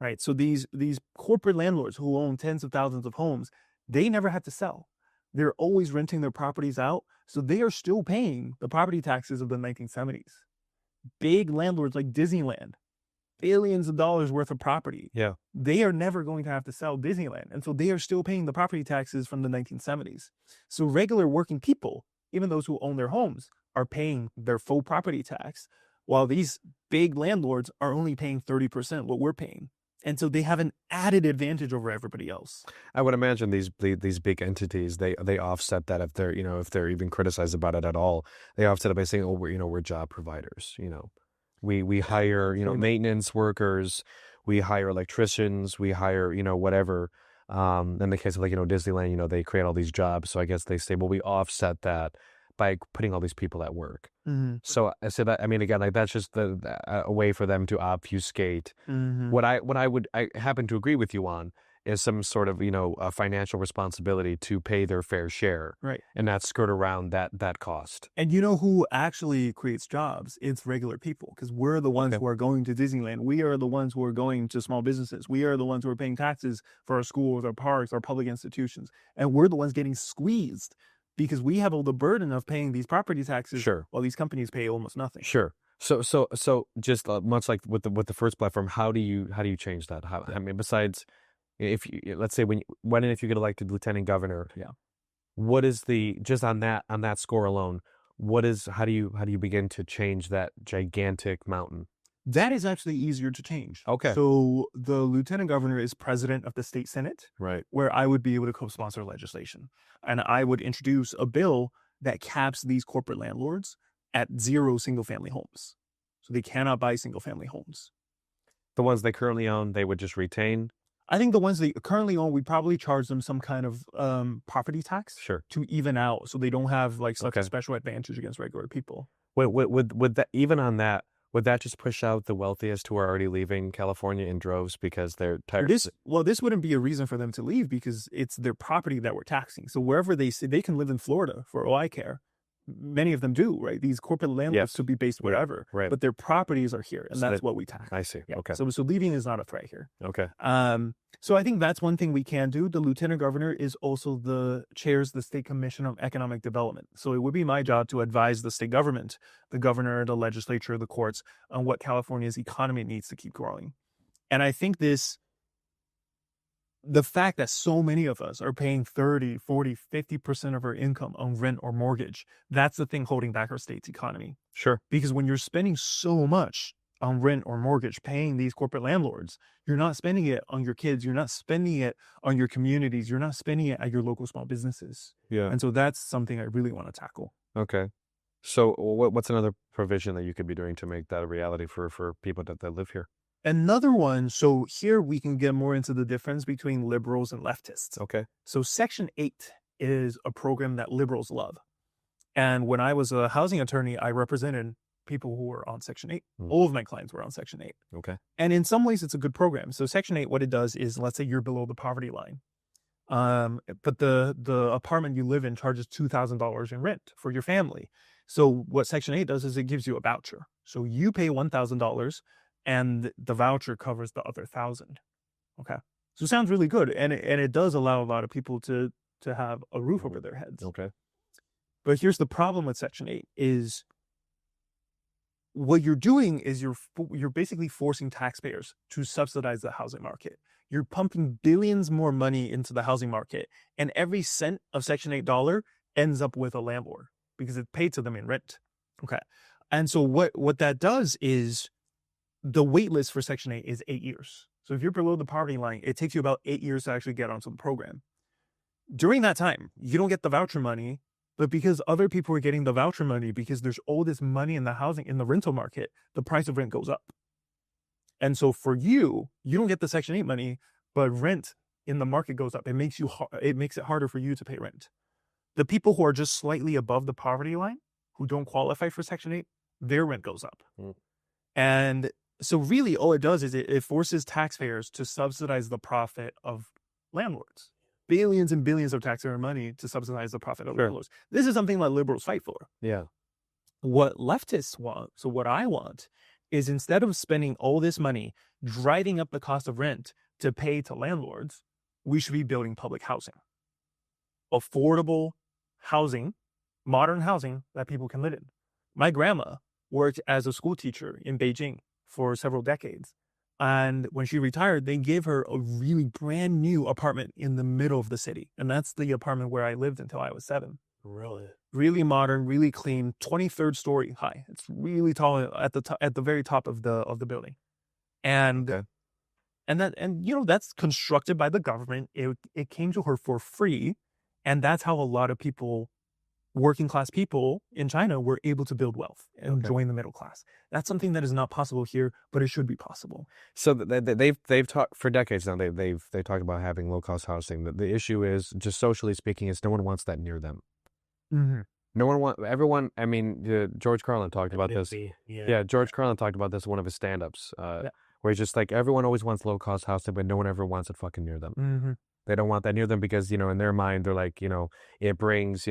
right? So these corporate landlords who own tens of thousands of homes, they never have to sell. They're always renting their properties out. So they are still paying the property taxes of the 1970s. Big landlords like Disneyland, billions of dollars worth of property. Yeah. They are never going to have to sell Disneyland. And so they are still paying the property taxes from the 1970s. So regular working people, even those who own their homes, are paying their full property tax, while these big landlords are only paying 30% what we're paying. And so they have an added advantage over everybody else. I would imagine these big entities, they offset that if they're even criticized about it at all, they offset it by saying, oh, we're job providers. We hire maintenance workers, we hire electricians, we hire whatever. In the case of Disneyland, they create all these jobs. So I guess they say, well, we offset that by putting all these people at work. Mm-hmm. So I said that, again, like that's just a way for them to obfuscate. Mm-hmm. What I happen to agree with you on is some sort of a financial responsibility to pay their fair share, Right. and not skirt around that cost. And you know who actually creates jobs? It's regular people, because we're the ones who are going to Disneyland. We are the ones who are going to small businesses. We are the ones who are paying taxes for our schools, our parks, our public institutions. And we're the ones getting squeezed because we have all the burden of paying these property taxes. Sure. While these companies pay almost nothing. Sure. So just much like with the first platform, how do you change that? Besides, if you, let's say when and if you get elected lieutenant governor, what is just on that score alone? How do you begin to change that gigantic mountain? That is actually easier to change. Okay. So the lieutenant governor is president of the state senate, Right. where I would be able to co-sponsor legislation. And I would introduce a bill that caps these corporate landlords at 0 single-family homes. So they cannot buy single-family homes. The ones they currently own, they would just retain? I think the ones they currently own, we probably charge them some kind of property tax. Sure. To even out, so they don't have such a special advantage against regular people. Would that, even on that, would that just push out the wealthiest who are already leaving California in droves because they're tired? This wouldn't be a reason for them to leave, because it's their property that we're taxing. So wherever they can live in Florida for all I care. Many of them do, right? These corporate landlords could be based wherever, right. But their properties are here, and that's what we tax. I see. Yeah. Okay. So leaving is not a threat here. Okay. So I think that's one thing we can do. The lieutenant governor is also chairs the State Commission on Economic Development. So it would be my job to advise the state government, the governor, the legislature, the courts, on what California's economy needs to keep growing. And I think this the fact that so many of us are paying 30, 40, 50% of our income on rent or mortgage, that's the thing holding back our state's economy. Sure. Because when you're spending so much on rent or mortgage, paying these corporate landlords, you're not spending it on your kids, you're not spending it on your communities, you're not spending it at your local small businesses. Yeah. And so that's something I really want to tackle. Okay. So what's another provision that you could be doing to make that a reality for people that live here? Another one, so here we can get more into the difference between liberals and leftists. Okay. So Section 8 is a program that liberals love. And when I was a housing attorney, I represented people who were on Section 8. All of my clients were on Section 8. Okay. And in some ways, it's a good program. So Section 8, what it does is, let's say you're below the poverty line. But the apartment you live in charges $2,000 in rent for your family. So what Section 8 does is it gives you a voucher. So you pay $1,000 and the voucher covers the other $1,000. Okay. So it sounds really good. And it does allow a lot of people to have a roof over their heads. Okay. But here's the problem with Section 8 is what you're doing is you're basically forcing taxpayers to subsidize the housing market. You're pumping billions more money into the housing market, and every cent of Section 8 dollar ends up with a landlord because it's paid to them in rent. Okay. And so what that does is the wait list for Section 8 is 8 years. So if you're below the poverty line, it takes you about 8 years to actually get onto the program. During that time, you don't get the voucher money, but because other people are getting the voucher money, because there's all this money in the rental market, the price of rent goes up. And so for you don't get the Section 8 money, but rent in the market goes up. It makes it harder for you to pay rent. The people who are just slightly above the poverty line, who don't qualify for Section 8, their rent goes up. And so really all it does is it forces taxpayers to subsidize the profit of landlords. Billions and billions of taxpayer money to subsidize the profit of landlords. This is something that liberals fight for. Yeah. What leftists want, so what I want, is instead of spending all this money driving up the cost of rent to pay to landlords, we should be building public housing. Affordable housing, modern housing that people can live in. My grandma worked as a school teacher in Beijing for several decades. And when she retired, they gave her a really brand new apartment in the middle of the city. And that's the apartment where I lived until I was 7. Really? Really modern, really clean, 23rd story high. It's really tall at the very top of the building. And Okay. and you know, that's constructed by the government. It came to her for free. And that's how a lot of people, working class people in China, were able to build wealth and join the middle class. That's something that is not possible here, but it should be possible. So they've talked for decades now. They talked about having low cost housing. The issue is, just socially speaking, is no one wants that near them. Mm-hmm. No one everyone. I mean, George Carlin talked about this. Yeah, George Carlin talked about this in one of his stand-ups, where he's just like, everyone always wants low cost housing, but no one ever wants it fucking near them. Mm-hmm. They don't want that near them because, in their mind, they're like, it brings,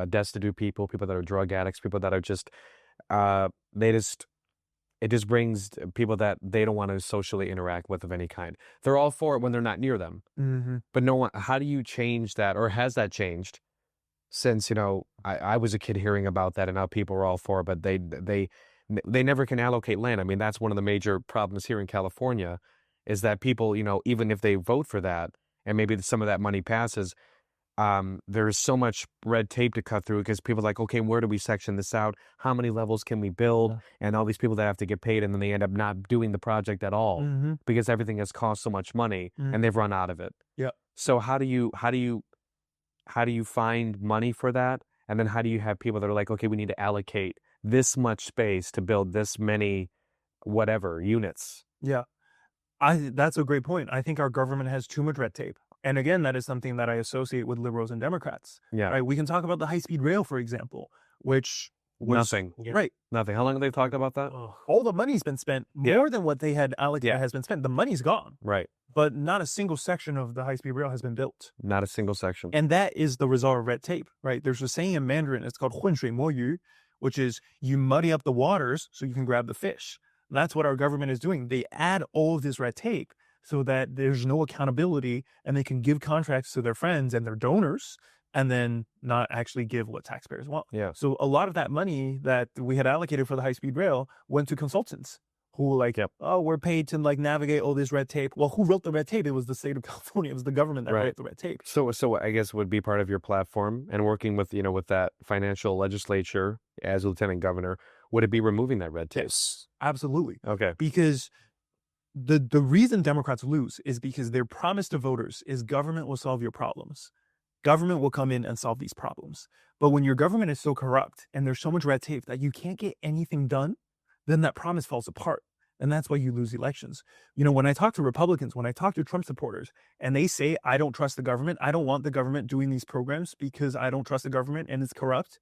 destitute people that are drug addicts, people that are just, it just brings people that they don't want to socially interact with of any kind. They're all for it when they're not near them. Mm-hmm. But no one, how do you change that? Or has that changed since, I was a kid hearing about that and now people are all for it, but they never can allocate land. I mean, that's one of the major problems here in California is that people, even if they vote for that, and maybe some of that money passes, there's so much red tape to cut through because people are like, okay, where do we section this out? How many levels can we build? Yeah. And all these people that have to get paid, and then they end up not doing the project at all because everything has cost so much money and they've run out of it. Yeah. So how do you find money for that? And then how do you have people that are like, okay, we need to allocate this much space to build this many whatever units? Yeah. That's a great point. I think our government has too much red tape. And again, that is something that I associate with liberals and Democrats. Yeah. Right. We can talk about the high-speed rail, for example, which was Nothing. Right. Nothing. How long have they talked about that? All the money's been spent. More than what they had allocated has been spent. The money's gone. Right. But not a single section of the high-speed rail has been built. Not a single section. And that is the result of red tape, right? There's a saying in Mandarin, it's called 浑水摸鱼, which is you muddy up the waters so you can grab the fish. That's what our government is doing. They add all of this red tape so that there's no accountability and they can give contracts to their friends and their donors and then not actually give what taxpayers want. Yeah. So a lot of that money that we had allocated for the high-speed rail went to consultants who like, Yep. oh, we're paid to like navigate all this red tape. Well, who wrote the red tape? It was the state of California. It was the government that Right. wrote the red tape. So I guess would be part of your platform and working with, with that financial legislature as lieutenant governor, would it be removing that red tape? Yes, absolutely. Okay. Because the reason Democrats lose is because their promise to voters is government will solve your problems. Government will come in and solve these problems. But when your government is so corrupt and there's so much red tape that you can't get anything done, then that promise falls apart. And that's why you lose elections. When I talk to Republicans, when I talk to Trump supporters, and they say, I don't trust the government, I don't want the government doing these programs because I don't trust the government and it's corrupt,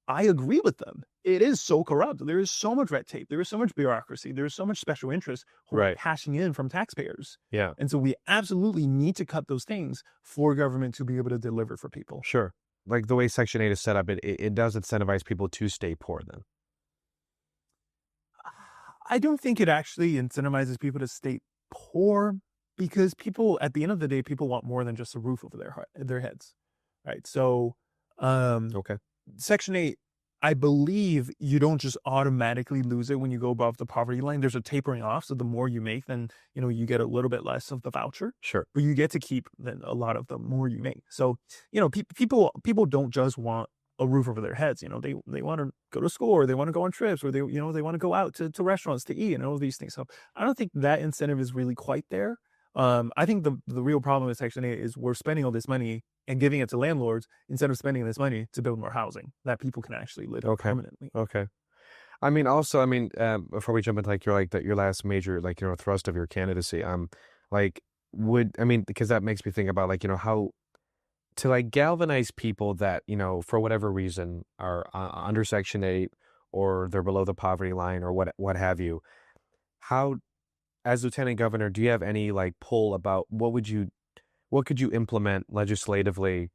I agree with them. It is so corrupt. There is so much red tape. There is so much bureaucracy. There is so much special interest who are Right. cashing in from taxpayers. Yeah. And so we absolutely need to cut those things for government to be able to deliver for people. Sure. Like the way Section 8 is set up, it does incentivize people to stay poor then. I don't think it actually incentivizes people to stay poor because people, at the end of the day, people want more than just a roof over their heads, right? So, Okay. Section 8, I believe you don't just automatically lose it when you go above the poverty line. There's a tapering off. So the more you make, then, you get a little bit less of the voucher, Sure. but you get to keep then a lot of the more you make. So, people don't just want a roof over their heads. They want to go to school or they want to go on trips or they want to go out to restaurants to eat and all these things. So I don't think that incentive is really quite there. I think the real problem with Section 8 is we're spending all this money and giving it to landlords instead of spending this money to build more housing that people can actually live in permanently. Okay. Before we jump into your last major, thrust of your candidacy, because that makes me think about how to galvanize people that, for whatever reason are under Section 8 or they're below the poverty line or what have you. How, as lieutenant governor, do you have any pull about what could you implement legislatively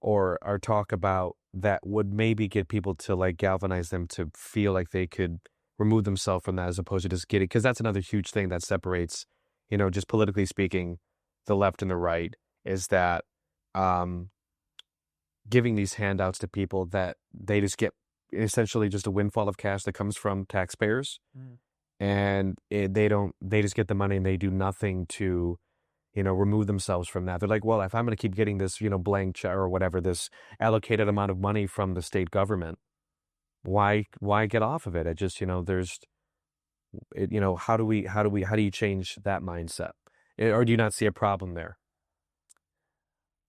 or talk about that would maybe get people to galvanize them to feel like they could remove themselves from that as opposed to just getting, because that's another huge thing that separates, just politically speaking, the left and the right is that giving these handouts to people that they just get essentially just a windfall of cash that comes from taxpayers. And they just get the money and they do nothing to, remove themselves from that. They're like, well, if I'm going to keep getting this, blank check or whatever, this allocated amount of money from the state government, why get off of it? It just, how do you change that mindset? Or do you not see a problem there?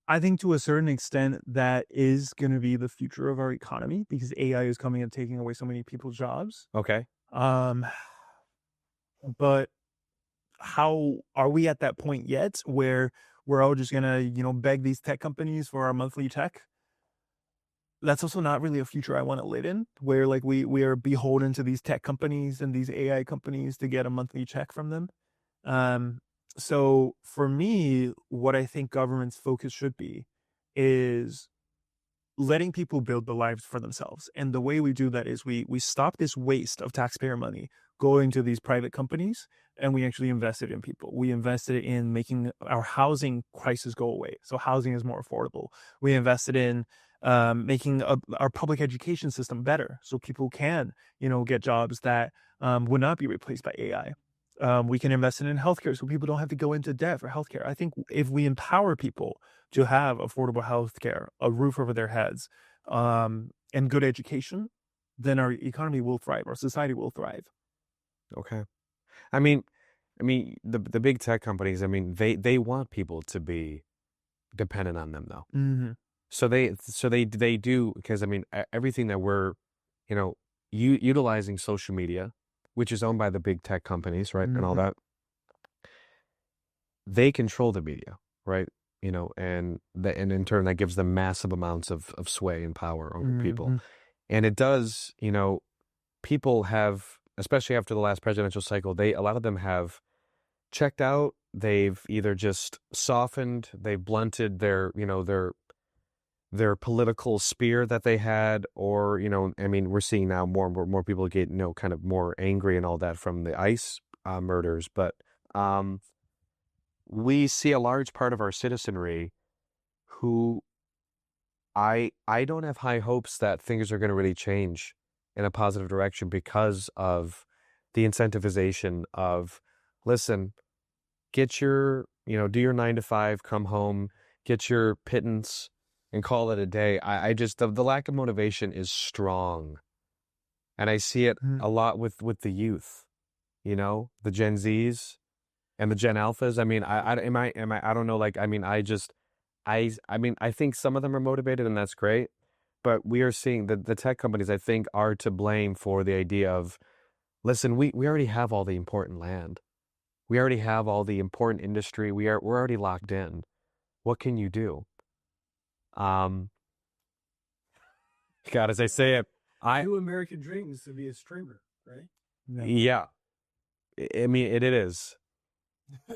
I think to a certain extent that is going to be the future of our economy because AI is coming and taking away so many people's jobs. Okay. But how are we at that point yet where we're all just gonna, beg these tech companies for our monthly check? That's also not really a future I want to live in, where we are beholden to these tech companies and these AI companies to get a monthly check from them. So for me, what I think government's focus should be is letting people build the lives for themselves. And the way we do that is we stop this waste of taxpayer money going to these private companies and we actually invest it in people. We invested in making our housing crisis go away. So housing is more affordable. We invested in making our public education system better so people can, get jobs that would not be replaced by AI. We can invest in healthcare so people don't have to go into debt for healthcare. I think if we empower people to have affordable healthcare, a roof over their heads, and good education, then our economy will thrive, our society will thrive. Okay. The big tech companies, they want people to be dependent on them though. Mm-hmm. So they do, because everything that we're, utilizing social media, which is owned by the big tech companies, right? And all that. They control the media, right? And in turn that gives them massive amounts of sway and power over people. And it does, people have, especially after the last presidential cycle, a lot of them have checked out. They've either just softened, they've blunted their political spear that they had, or, we're seeing now more people get, kind of more angry and all that from the ICE murders. But we see a large part of our citizenry who I don't have high hopes that things are going to really change in a positive direction because of the incentivization of, listen, get your, do your 9 to 5, come home, get your pittance, and call it a day. I just, the lack of motivation is strong. And I see it a lot with the youth, the Gen Zs and the Gen Alphas. I mean, I don't know. Like, I mean, I think some of them are motivated and that's great. But we are seeing the tech companies, I think, are to blame for the idea of, listen, we already have all the important land. We already have all the important industry. We're already locked in. What can you do? God, as I say it, New American dream is to be a streamer, right? Yeah. I mean, it is.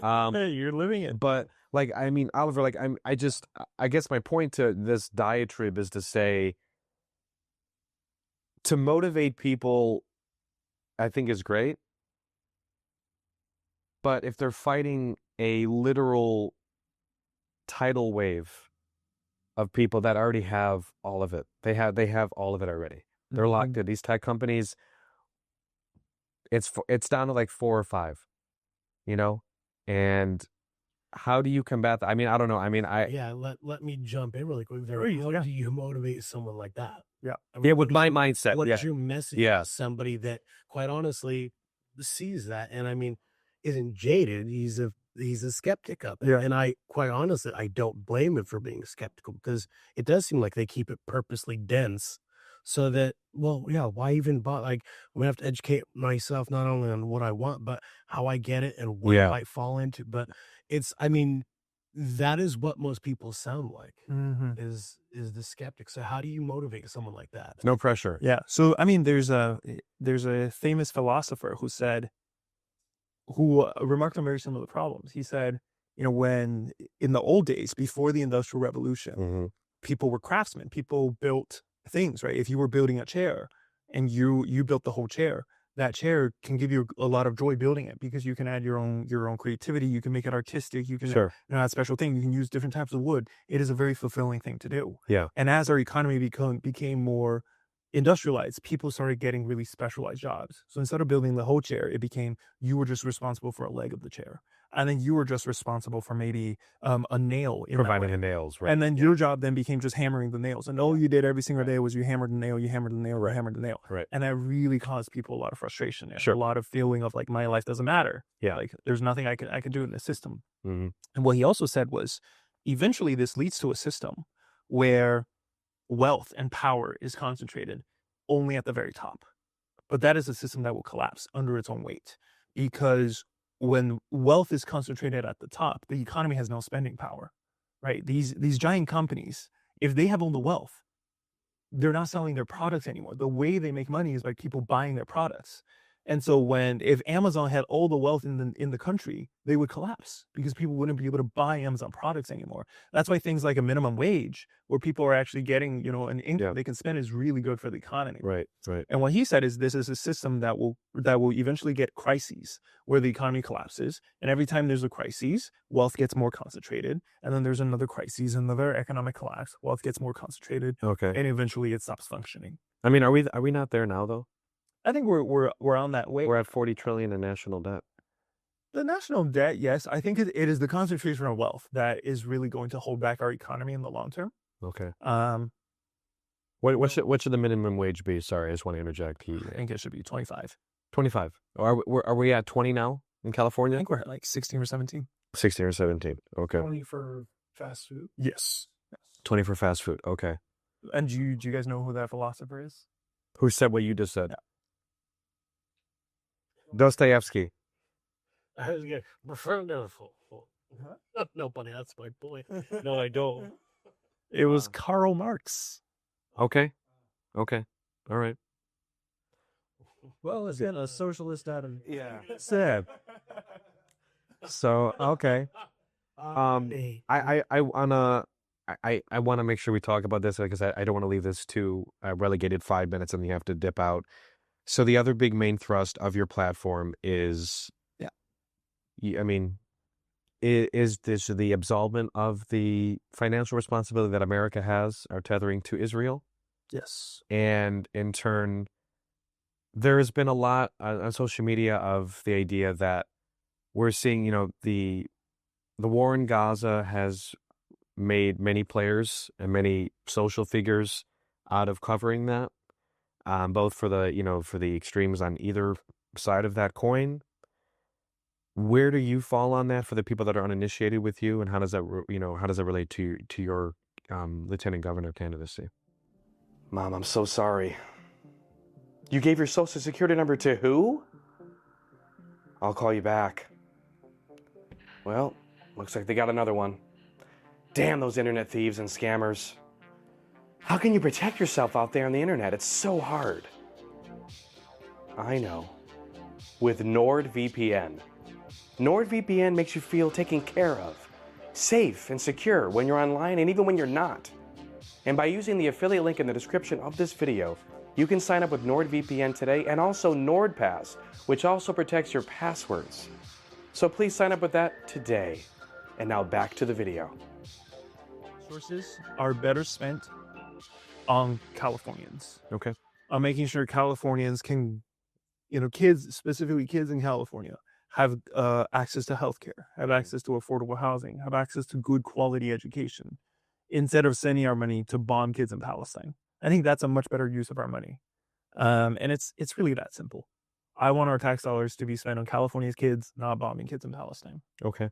Hey, you're living it. But like, I mean, Oliver, like, I guess my point to this diatribe is to say, to motivate people, I think is great. But if they're fighting a literal tidal wave of people that already have all of it, they have all of it already. They're locked in. These tech companies, it's down to like 4 or 5, and how do you combat that? I mean, I don't know. I mean, let me jump in really quick there. How do you motivate someone like that? Yeah. I mean, with my mindset. What is your message to somebody that, quite honestly, sees that and I mean, isn't jaded? He's a skeptic of it. Yeah. And I, quite honestly, I don't blame him for being skeptical because it does seem like they keep it purposely dense so that, why even bother? Like, I'm gonna have to educate myself not only on what I want, but how I get it and what I might fall into. But I mean, that is what most people sound like is the skeptic. So how do you motivate someone like that? No pressure. Yeah. So, I mean, there's a famous philosopher who remarked on very similar problems. He said, when in the old days, before the Industrial Revolution, people were craftsmen. People built things, right? If you were building a chair and you built the whole chair, that chair can give you a lot of joy building it because you can add your own creativity. You can make it artistic. You can add special thing. You can use different types of wood. It is a very fulfilling thing to do. Yeah. And as our economy became more industrialized, people started getting really specialized jobs. So instead of building the whole chair, it became you were just responsible for a leg of the chair. And then you were just responsible for maybe a nail in providing the nails, right? And then your job then became just hammering the nails. And all you did every single day was you hammered the nail, or hammered the nail. Right. And that really caused people a lot of frustration and a lot of feeling of like my life doesn't matter. Yeah. Like there's nothing I can do in this system. Mm-hmm. And what he also said was eventually this leads to a system where wealth and power is concentrated only at the very top. But that is a system that will collapse under its own weight because when wealth is concentrated at the top, the economy has no spending power, right? These giant companies, if they have all the wealth, they're not selling their products anymore. The way they make money is by people buying their products. And so if Amazon had all the wealth in the country, they would collapse because people wouldn't be able to buy Amazon products anymore. That's why things like a minimum wage, where people are actually getting, an income they can spend, is really good for the economy. Right. And what he said is this is a system that will eventually get crises where the economy collapses. And every time there's a crisis, wealth gets more concentrated. And then there's another crisis, another economic collapse, wealth gets more concentrated. Okay. And eventually it stops functioning. I mean, are we not there now though? I think we're on that way. We're at 40 trillion in national debt. The national debt, yes. I think it is the concentration of wealth that is really going to hold back our economy in the long term. Okay. What should the minimum wage be? Sorry, I just want to interject. I think it should be 25. 25. Are we at 20 now in California? I think we're at like 16 or 17. 16 or 17. Okay. 20 for fast food. Yes. 20 for fast food. Okay. And do you guys know who that philosopher is? Who said what you just said? Yeah. Dostoevsky. I was going to prefer no, buddy, that's my point. No, I don't. It was Karl Marx. Okay. All right. Well, it's been a socialist out of Sad. So okay. I want to make sure we talk about this because I don't want to leave this to relegated 5 minutes and you have to dip out. So the other big main thrust of your platform is, is this the absolvement of the financial responsibility that America has, our tethering to Israel? Yes. And in turn, there has been a lot on social media of the idea that we're seeing, the war in Gaza has made many players and many social figures out of covering that, both for the extremes on either side of that coin. Where do you fall on that for the people that are uninitiated with you, and how does that relate to your lieutenant governor candidacy? Mom, I'm so sorry. You gave your social security number to who? I'll call you back. Well, looks like they got another one. Damn those internet thieves and scammers. How can you protect yourself out there on the internet? It's so hard. I know. With NordVPN. NordVPN makes you feel taken care of, safe and secure when you're online and even when you're not. And by using the affiliate link in the description of this video, you can sign up with NordVPN today, and also NordPass, which also protects your passwords. So please sign up with that today. And now back to the video. Resources are better spent on Californians. Okay. On making sure Californians can, kids, specifically kids in California, have access to healthcare, have access to affordable housing, have access to good quality education, instead of sending our money to bomb kids in Palestine. I think that's a much better use of our money. And it's really that simple. I want our tax dollars to be spent on California's kids, not bombing kids in Palestine. Okay.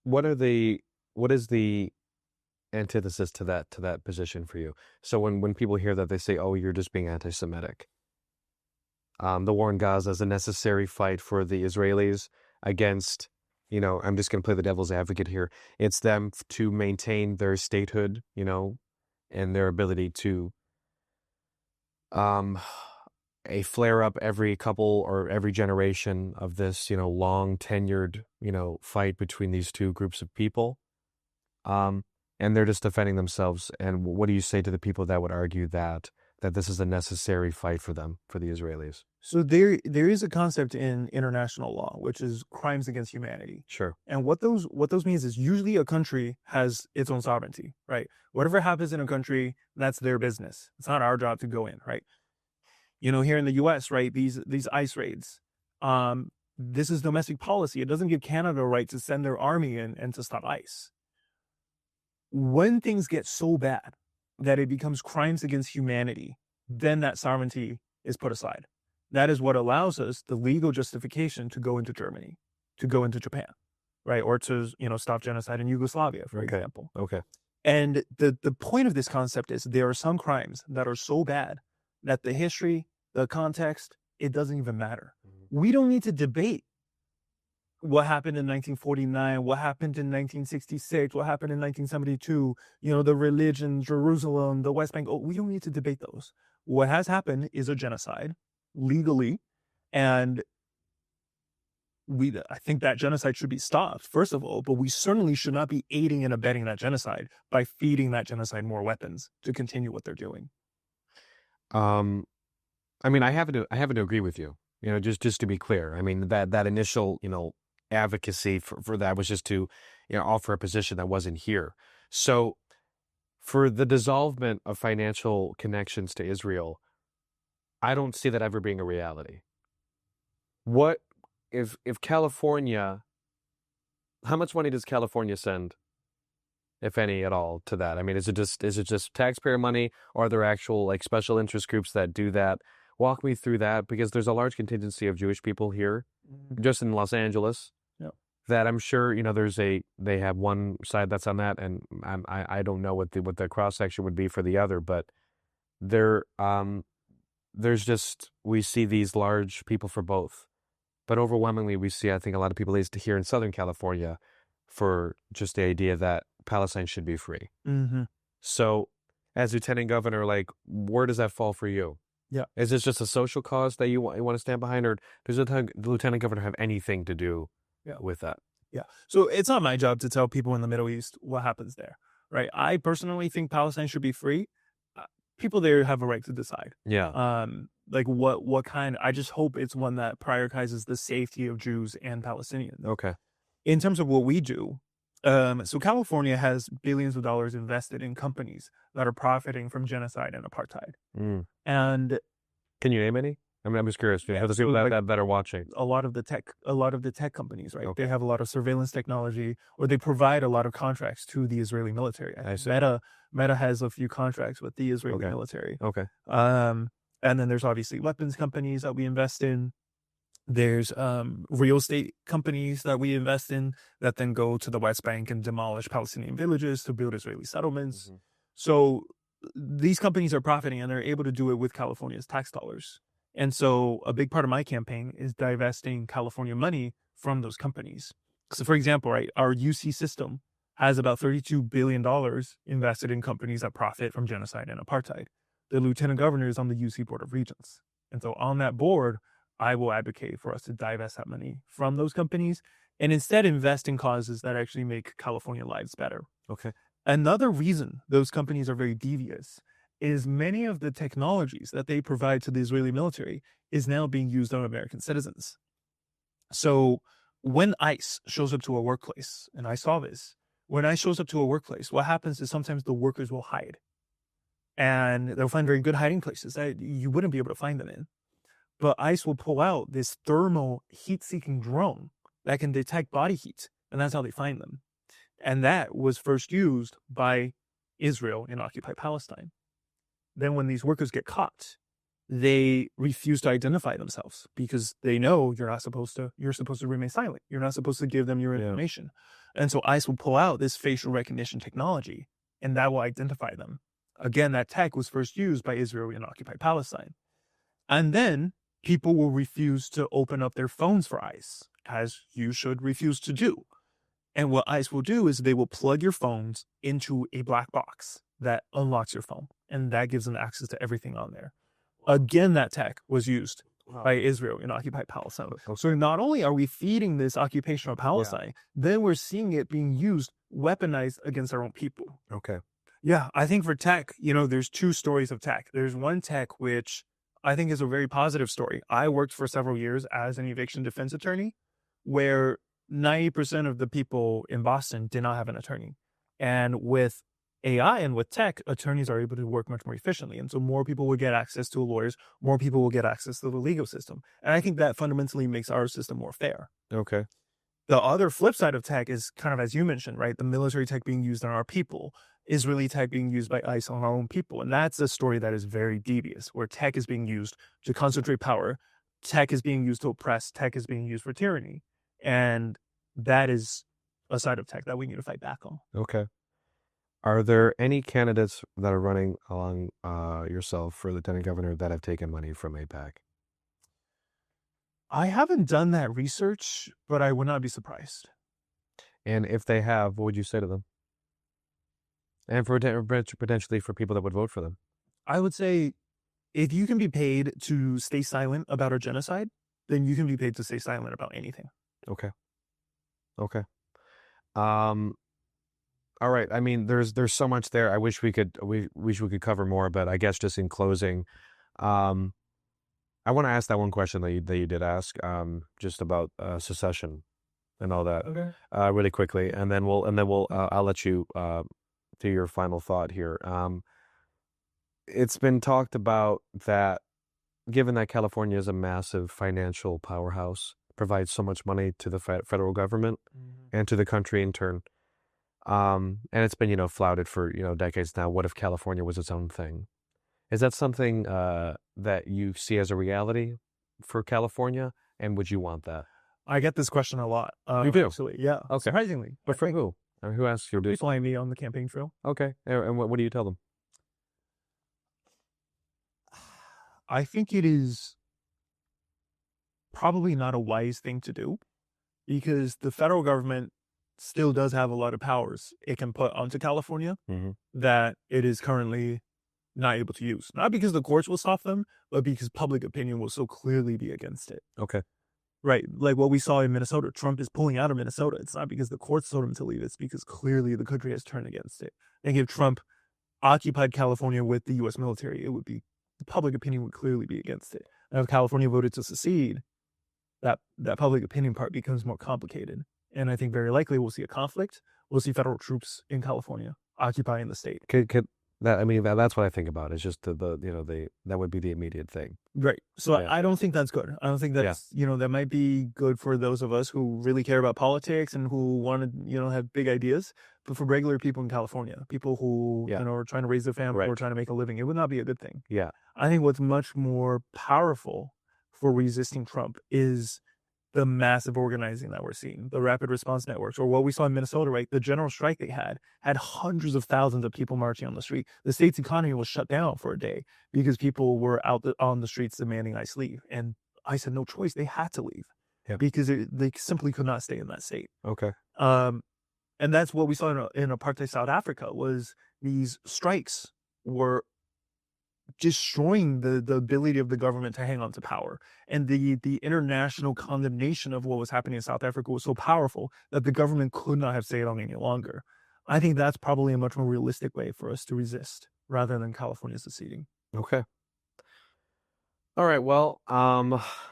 What is the antithesis to that position for you? So when people hear that, they say, "Oh, you're just being anti-Semitic." The war in Gaza is a necessary fight for the Israelis against, I'm just going to play the devil's advocate here. It's them to maintain their statehood, and their ability to a flare up every couple or every generation of this, long tenured, fight between these two groups of people. And they're just defending themselves. And what do you say to the people that would argue that this is a necessary fight for them, for the Israelis? So there is a concept in international law, which is crimes against humanity. Sure. And what those means is usually a country has its own sovereignty, right? Whatever happens in a country, that's their business. It's not our job to go in, right? Here in the U.S., right, these ICE raids, this is domestic policy. It doesn't give Canada a right to send their army in and to stop ICE. When things get so bad that it becomes crimes against humanity, then that sovereignty is put aside. That is what allows us the legal justification to go into Germany, to go into Japan, right? Or to, stop genocide in Yugoslavia, for example. Okay. And the point of this concept is there are some crimes that are so bad that the history, the context, it doesn't even matter. We don't need to debate what happened in 1949, what happened in 1966, what happened in 1972, the religion, Jerusalem, the West Bank. We don't need to debate those. What has happened is a genocide, legally, and I think that genocide should be stopped, first of all, but we certainly should not be aiding and abetting that genocide by feeding that genocide more weapons to continue what they're doing. I mean, I happen to agree with you, just to be clear. I mean, that initial, advocacy for that was just to, offer a position that wasn't here. So for the dissolvement of financial connections to Israel, I don't see that ever being a reality. What if California, how much money does California send, if any at all, to that? I mean, is it just taxpayer money, or are there actual special interest groups that do that? Walk me through that, because there's a large contingency of Jewish people here, just in Los Angeles, that I'm sure, they have one side that's on that, and I don't know what the cross section would be for the other, but we see these large people for both. But overwhelmingly, we see, I think, a lot of people here in Southern California for just the idea that Palestine should be free. Mm-hmm. So as lieutenant governor, where does that fall for you? Yeah. Is this just a social cause that you want to stand behind, or does the lieutenant governor have anything to do with that? Yeah. So it's not my job to tell people in the Middle East what happens there, right? I personally think Palestine should be free. People there have a right to decide. Yeah. What kind, I just hope it's one that prioritizes the safety of Jews and Palestinians. Okay. In terms of what we do, So California has billions of dollars invested in companies that are profiting from genocide and apartheid. Mm. And Can you name any? I mean, I'm just curious. For the people that are watching. a lot of the tech companies, right? Okay. They have a lot of surveillance technology, or they provide a lot of contracts to the Israeli military. I see. Meta has a few contracts with the Israeli military. Okay. And then there's obviously weapons companies that we invest in. There's real estate companies that we invest in that then go to the West Bank and demolish Palestinian villages to build Israeli settlements. Mm-hmm. So these companies are profiting, and they're able to do it with California's tax dollars. And so a big part of my campaign is divesting California money from those companies. So for example, right, our UC system has about $32 billion invested in companies that profit from genocide and apartheid. The lieutenant governor is on the UC Board of Regents. And so on that board, I will advocate for us to divest that money from those companies and instead invest in causes that actually make California lives better. Okay. Another reason those companies are very devious is many of the technologies that they provide to the Israeli military is now being used on American citizens. So when ICE shows up to a workplace, and I saw this, when ICE shows up to a workplace, what happens is sometimes the workers will hide. And they'll find very good hiding places that you wouldn't be able to find them in. But ICE will pull out this thermal heat-seeking drone that can detect body heat, and that's how they find them. And that was first used by Israel in occupied Palestine. Then when these workers get caught, they refuse to identify themselves because they know you're supposed to remain silent. You're not supposed to give them your information. And so ICE will pull out this facial recognition technology, and that will identify them. Again, that tech was first used by Israel in occupied Palestine. And then people will refuse to open up their phones for ICE, as you should refuse to do. And what ICE will do is they will plug your phones into a black box that unlocks your phone, and that gives them access to everything on there. Again, that tech was used by Israel in occupied Palestine. So not only are we feeding this occupation of Palestine, then we're seeing it being used, weaponized against our own people. Okay. Yeah, I think for tech, there's two stories of tech. There's one tech which I think is a very positive story. I worked for several years as an eviction defense attorney, where 90% of the people in Boston did not have an attorney. And with AI and with tech, attorneys are able to work much more efficiently. And so more people will get access to lawyers, more people will get access to the legal system. And I think that fundamentally makes our system more fair. Okay. The other flip side of tech is kind of, as you mentioned, right? The military tech being used on our people, Israeli tech being used by ICE on our own people. And that's a story that is very devious, where tech is being used to concentrate power. Tech is being used to oppress. Tech is being used for tyranny. And that is a side of tech that we need to fight back on. Okay. Are there any candidates that are running along yourself for lieutenant governor that have taken money from AIPAC? I haven't done that research, but I would not be surprised. And if they have, what would you say to them? And for potentially for people that would vote for them? I would say if you can be paid to stay silent about a genocide, then you can be paid to stay silent about anything. Okay. Okay. All right. I mean, there's so much there. I wish we could cover more, but I guess just in closing, I want to ask that one question that you did ask, just about secession and all that, really quickly, and then we'll I'll let you do your final thought here. It's been talked about that, given that California is a massive financial powerhouse, provides so much money to the federal government and to the country in turn. And it's been, flouted for, decades now. What if California was its own thing? Is that something that you see as a reality for California? And would you want that? I get this question a lot. You do? Actually, yeah. Okay. Surprisingly. But for who? I mean, who asks you? They fly me on the campaign trail. Okay. And what do you tell them? I think it is probably not a wise thing to do, because the federal government still does have a lot of powers it can put onto California that it is currently not able to use. Not because the courts will stop them, but because public opinion will so clearly be against it. Okay. Right. Like what we saw in Minnesota. Trump is pulling out of Minnesota. It's not because the courts told him to leave. It's because clearly the country has turned against it. And if Trump occupied California with the U.S. military, the public opinion would clearly be against it. And if California voted to secede, that public opinion part becomes more complicated. And I think very likely we'll see a conflict. We'll see federal troops in California occupying the state. Could that? I mean, that's what I think about. It's just that would be the immediate thing. Right. So Yeah. I don't think that's good. I don't think that's, that might be good for those of us who really care about politics and who want to, have big ideas. But for regular people in California, people who, are trying to raise their family or trying to make a living, it would not be a good thing. Yeah. I think what's much more powerful for resisting Trump is the massive organizing that we're seeing, the rapid response networks, or what we saw in Minnesota, right? The general strike they had hundreds of thousands of people marching on the street. The state's economy was shut down for a day because people were out on the streets demanding ICE leave. And ICE had no choice. They had to leave because they simply could not stay in that state. Okay. And that's what we saw in apartheid South Africa was these strikes were destroying the ability of the government to hang on to power. And the international condemnation of what was happening in South Africa was so powerful that the government could not have stayed on any longer. I think that's probably a much more realistic way for us to resist rather than California seceding. Okay. All right. Well,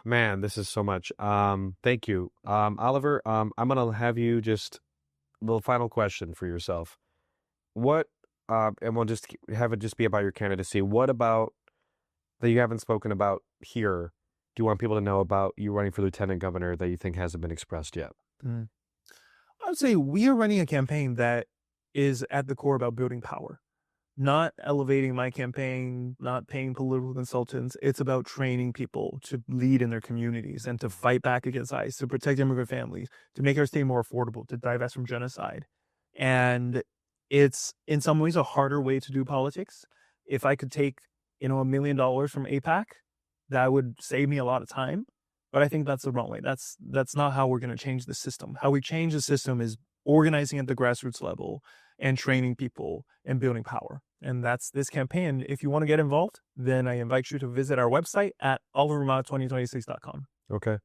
man, this is so much. Thank you. Oliver, I'm going to have you just a little final question for yourself. What, and we'll just have it just be about your candidacy. What about that you haven't spoken about here? Do you want people to know about you running for lieutenant governor that you think hasn't been expressed yet? I would say we are running a campaign that is at the core about building power, not elevating my campaign, not paying political consultants. It's about training people to lead in their communities and to fight back against ICE, to protect immigrant families, to make our state more affordable, to divest from genocide. And it's in some ways a harder way to do politics. If I could take, $1 million from AIPAC, that would save me a lot of time. But I think that's the wrong way. That's not how we're going to change the system. How we change the system is organizing at the grassroots level and training people and building power. And that's this campaign. If you want to get involved, then I invite you to visit our website at oliverma2026.com. Okay.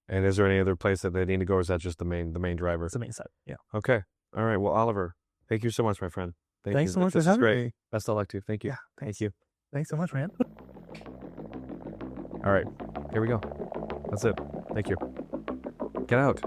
And is there any other place that they need to go, or is that just the main driver? It's the main site. Yeah. Okay. All right. Well, Oliver, thank you so much, my friend. Thanks so much for This is having great. me. Best of luck to you. Thank you. Yeah. Thank you. Thanks so much, man. All right. Here we go. That's it. Thank you. Get out.